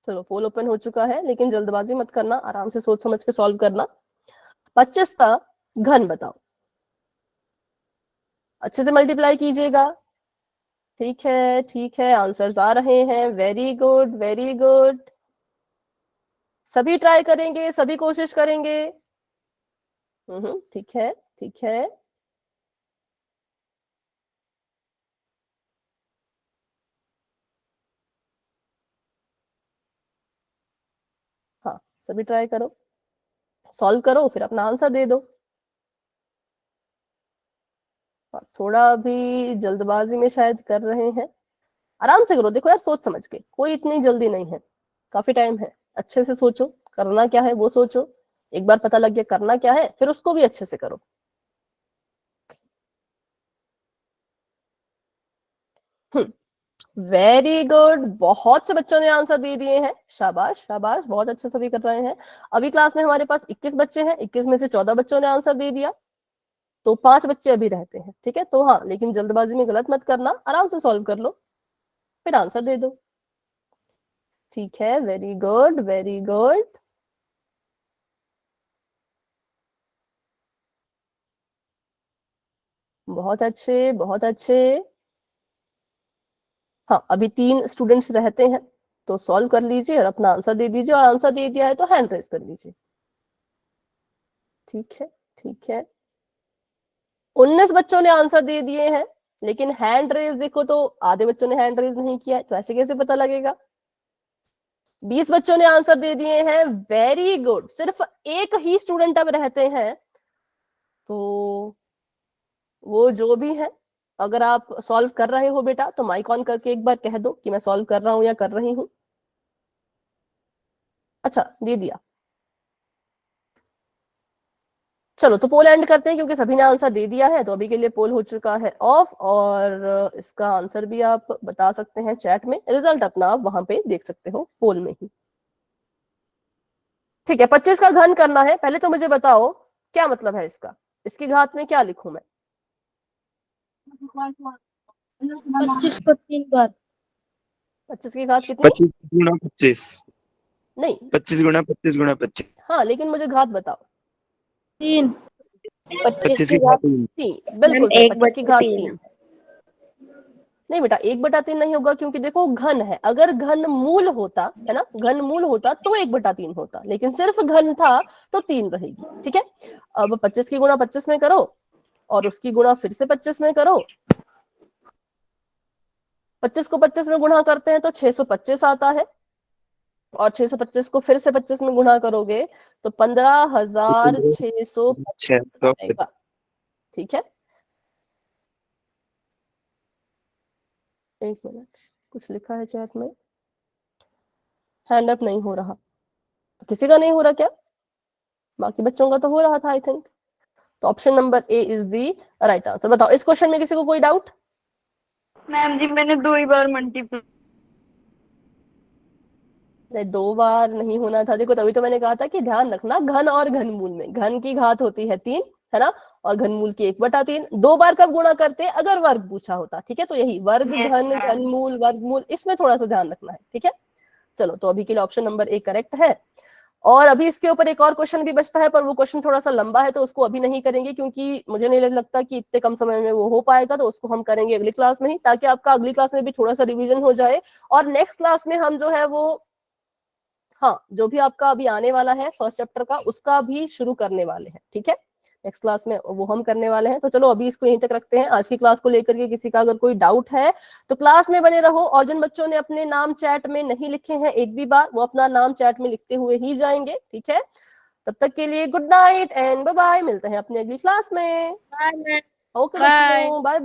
चलो पोल ओपन हो चुका है, लेकिन जल्दबाजी मत करना, आराम से सोच समझ के सॉल्व करना। 25 का घन बताओ, अच्छे से मल्टीप्लाई कीजिएगा। ठीक है, ठीक है, आंसर्स आ रहे हैं, वेरी गुड वेरी गुड। सभी ट्राई करेंगे, सभी कोशिश करेंगे। ठीक है, ठीक है। हाँ, सभी ट्राई करो, सॉल्व करो, फिर अपना आंसर दे दो। थोड़ा अभी जल्दबाजी में शायद कर रहे हैं, आराम से करो। देखो यार, सोच समझ के, कोई इतनी जल्दी नहीं है, काफी टाइम है। अच्छे से सोचो, करना क्या है वो सोचो। एक बार पता लग गया करना क्या है, फिर उसको भी अच्छे से करो। वेरी गुड, बहुत से बच्चों ने आंसर दे दिए हैं, शाबाश शाबाश, बहुत अच्छे सभी कर रहे हैं। अभी क्लास में हमारे पास 21 बच्चे हैं, 21 में से 14 बच्चों ने आंसर दे दिया, तो 5 बच्चे अभी रहते हैं। ठीक है, तो हाँ, लेकिन जल्दबाजी में गलत मत करना, आराम से सॉल्व कर लो, फिर आंसर दे दो। ठीक है, वेरी गुड वेरी गुड। बहुत अच्छे बहुत अच्छे। हाँ, अभी 3 स्टूडेंट्स रहते हैं, तो सॉल्व कर लीजिए और अपना आंसर दे दीजिए, और आंसर दे दिया है तो हैंड रेज कर लीजिए। ठीक है, ठीक है। 19 बच्चों ने आंसर दे दिए हैं, लेकिन हैंड रेज देखो तो आधे बच्चों ने हैंड रेज नहीं किया है, तो ऐसे कैसे पता लगेगा। 20 बच्चों ने आंसर दे दिए हैं, वेरी गुड। सिर्फ एक ही स्टूडेंट अब रहते हैं, तो वो जो भी है, अगर आप सॉल्व कर रहे हो बेटा तो माइक ऑन करके एक बार कह दो कि मैं सॉल्व कर रहा हूं या कर रही हूं। अच्छा, दे दिया। चलो तो पोल एंड करते हैं, क्योंकि सभी ने आंसर दे दिया है, तो अभी के लिए पोल हो चुका है ऑफ, और इसका आंसर भी आप बता सकते हैं चैट में, रिजल्ट अपना आप वहां पे देख सकते हो पोल में ही। ठीक है, 25 का घन करना है। पहले तो मुझे बताओ क्या मतलब है इसका, इसकी घात में क्या लिखूं मैं? 25 को 3 बार। 25 की घात कितनी? 25 गुणा 25। नहीं, 25 गुणा 25 गुणा 25। हाँ, लेकिन मुझे घात बताओ। 3। 25 की घात 3। 3, बिल्कुल सही, 25 की घात 3। नहीं बेटा 1/3 नहीं होगा, क्योंकि देखो घन है, अगर घन मूल होता है ना, घन मूल होता तो 1/3 होता, लेकिन सिर्फ घन था तो 3 रहेगी। ठीक है, अब 25 की गुणा 25 में करो और उसकी गुणा फिर से 25 में करो। 25 को 25 में गुणा करते हैं तो 625 आता है, और 625 को फिर से 25 में गुणा करोगे तो 15,625 आएगा। ठीक है, एक मिनट, कुछ लिखा है चैट में, हैंड अप नहीं हो रहा, किसी का नहीं हो रहा क्या? बाकी बच्चों का तो हो रहा था आई थिंक। तो option number A is the right answer. बताओ इस क्वेश्चन में किसी को कोई डाउट? मैम जी मैंने 2 ही बार मल्टीप्लाई। नहीं 2 बार नहीं होना था, देखो तभी तो मैंने कहा था कि ध्यान रखना घन और घनमूल में घन की घात होती है 3, है ना, और घनमूल की 1/3। 2 बार कब गुणा करते अगर वर्ग पूछा होता। ठीक है, तो यही वर्ग Yes, घन ma'am. घनमूल वर्गमूल, इसमें थोड़ा सा ध्यान रखना है। ठीक है, चलो तो अभी के लिए ऑप्शन नंबर ए करेक्ट है। और अभी इसके ऊपर एक और क्वेश्चन भी बचता है, पर वो क्वेश्चन थोड़ा सा लंबा है तो उसको अभी नहीं करेंगे, क्योंकि मुझे नहीं लगता कि इतने कम समय में वो हो पाएगा, तो उसको हम करेंगे अगली क्लास में ही, ताकि आपका अगली क्लास में भी थोड़ा सा रिवीजन हो जाए। और नेक्स्ट क्लास में हम जो है वो, हाँ, जो भी आपका अभी आने वाला है फर्स्ट चैप्टर का, उसका भी शुरू करने वाले हैं। ठीक है, नेक्स्ट क्लास में वो हम करने वाले हैं। तो चलो अभी इसको यहीं तक रखते हैं। आज की क्लास को लेकर के किसी का अगर कोई डाउट है तो क्लास में बने रहो, और जिन बच्चों ने अपने नाम चैट में नहीं लिखे हैं एक भी बार, वो अपना नाम चैट में लिखते हुए ही जाएंगे। ठीक है, तब तक के लिए good night and bye bye, मिलते हैं अपनी अगली क्लास में। ओके बच्चों, बाय बाय।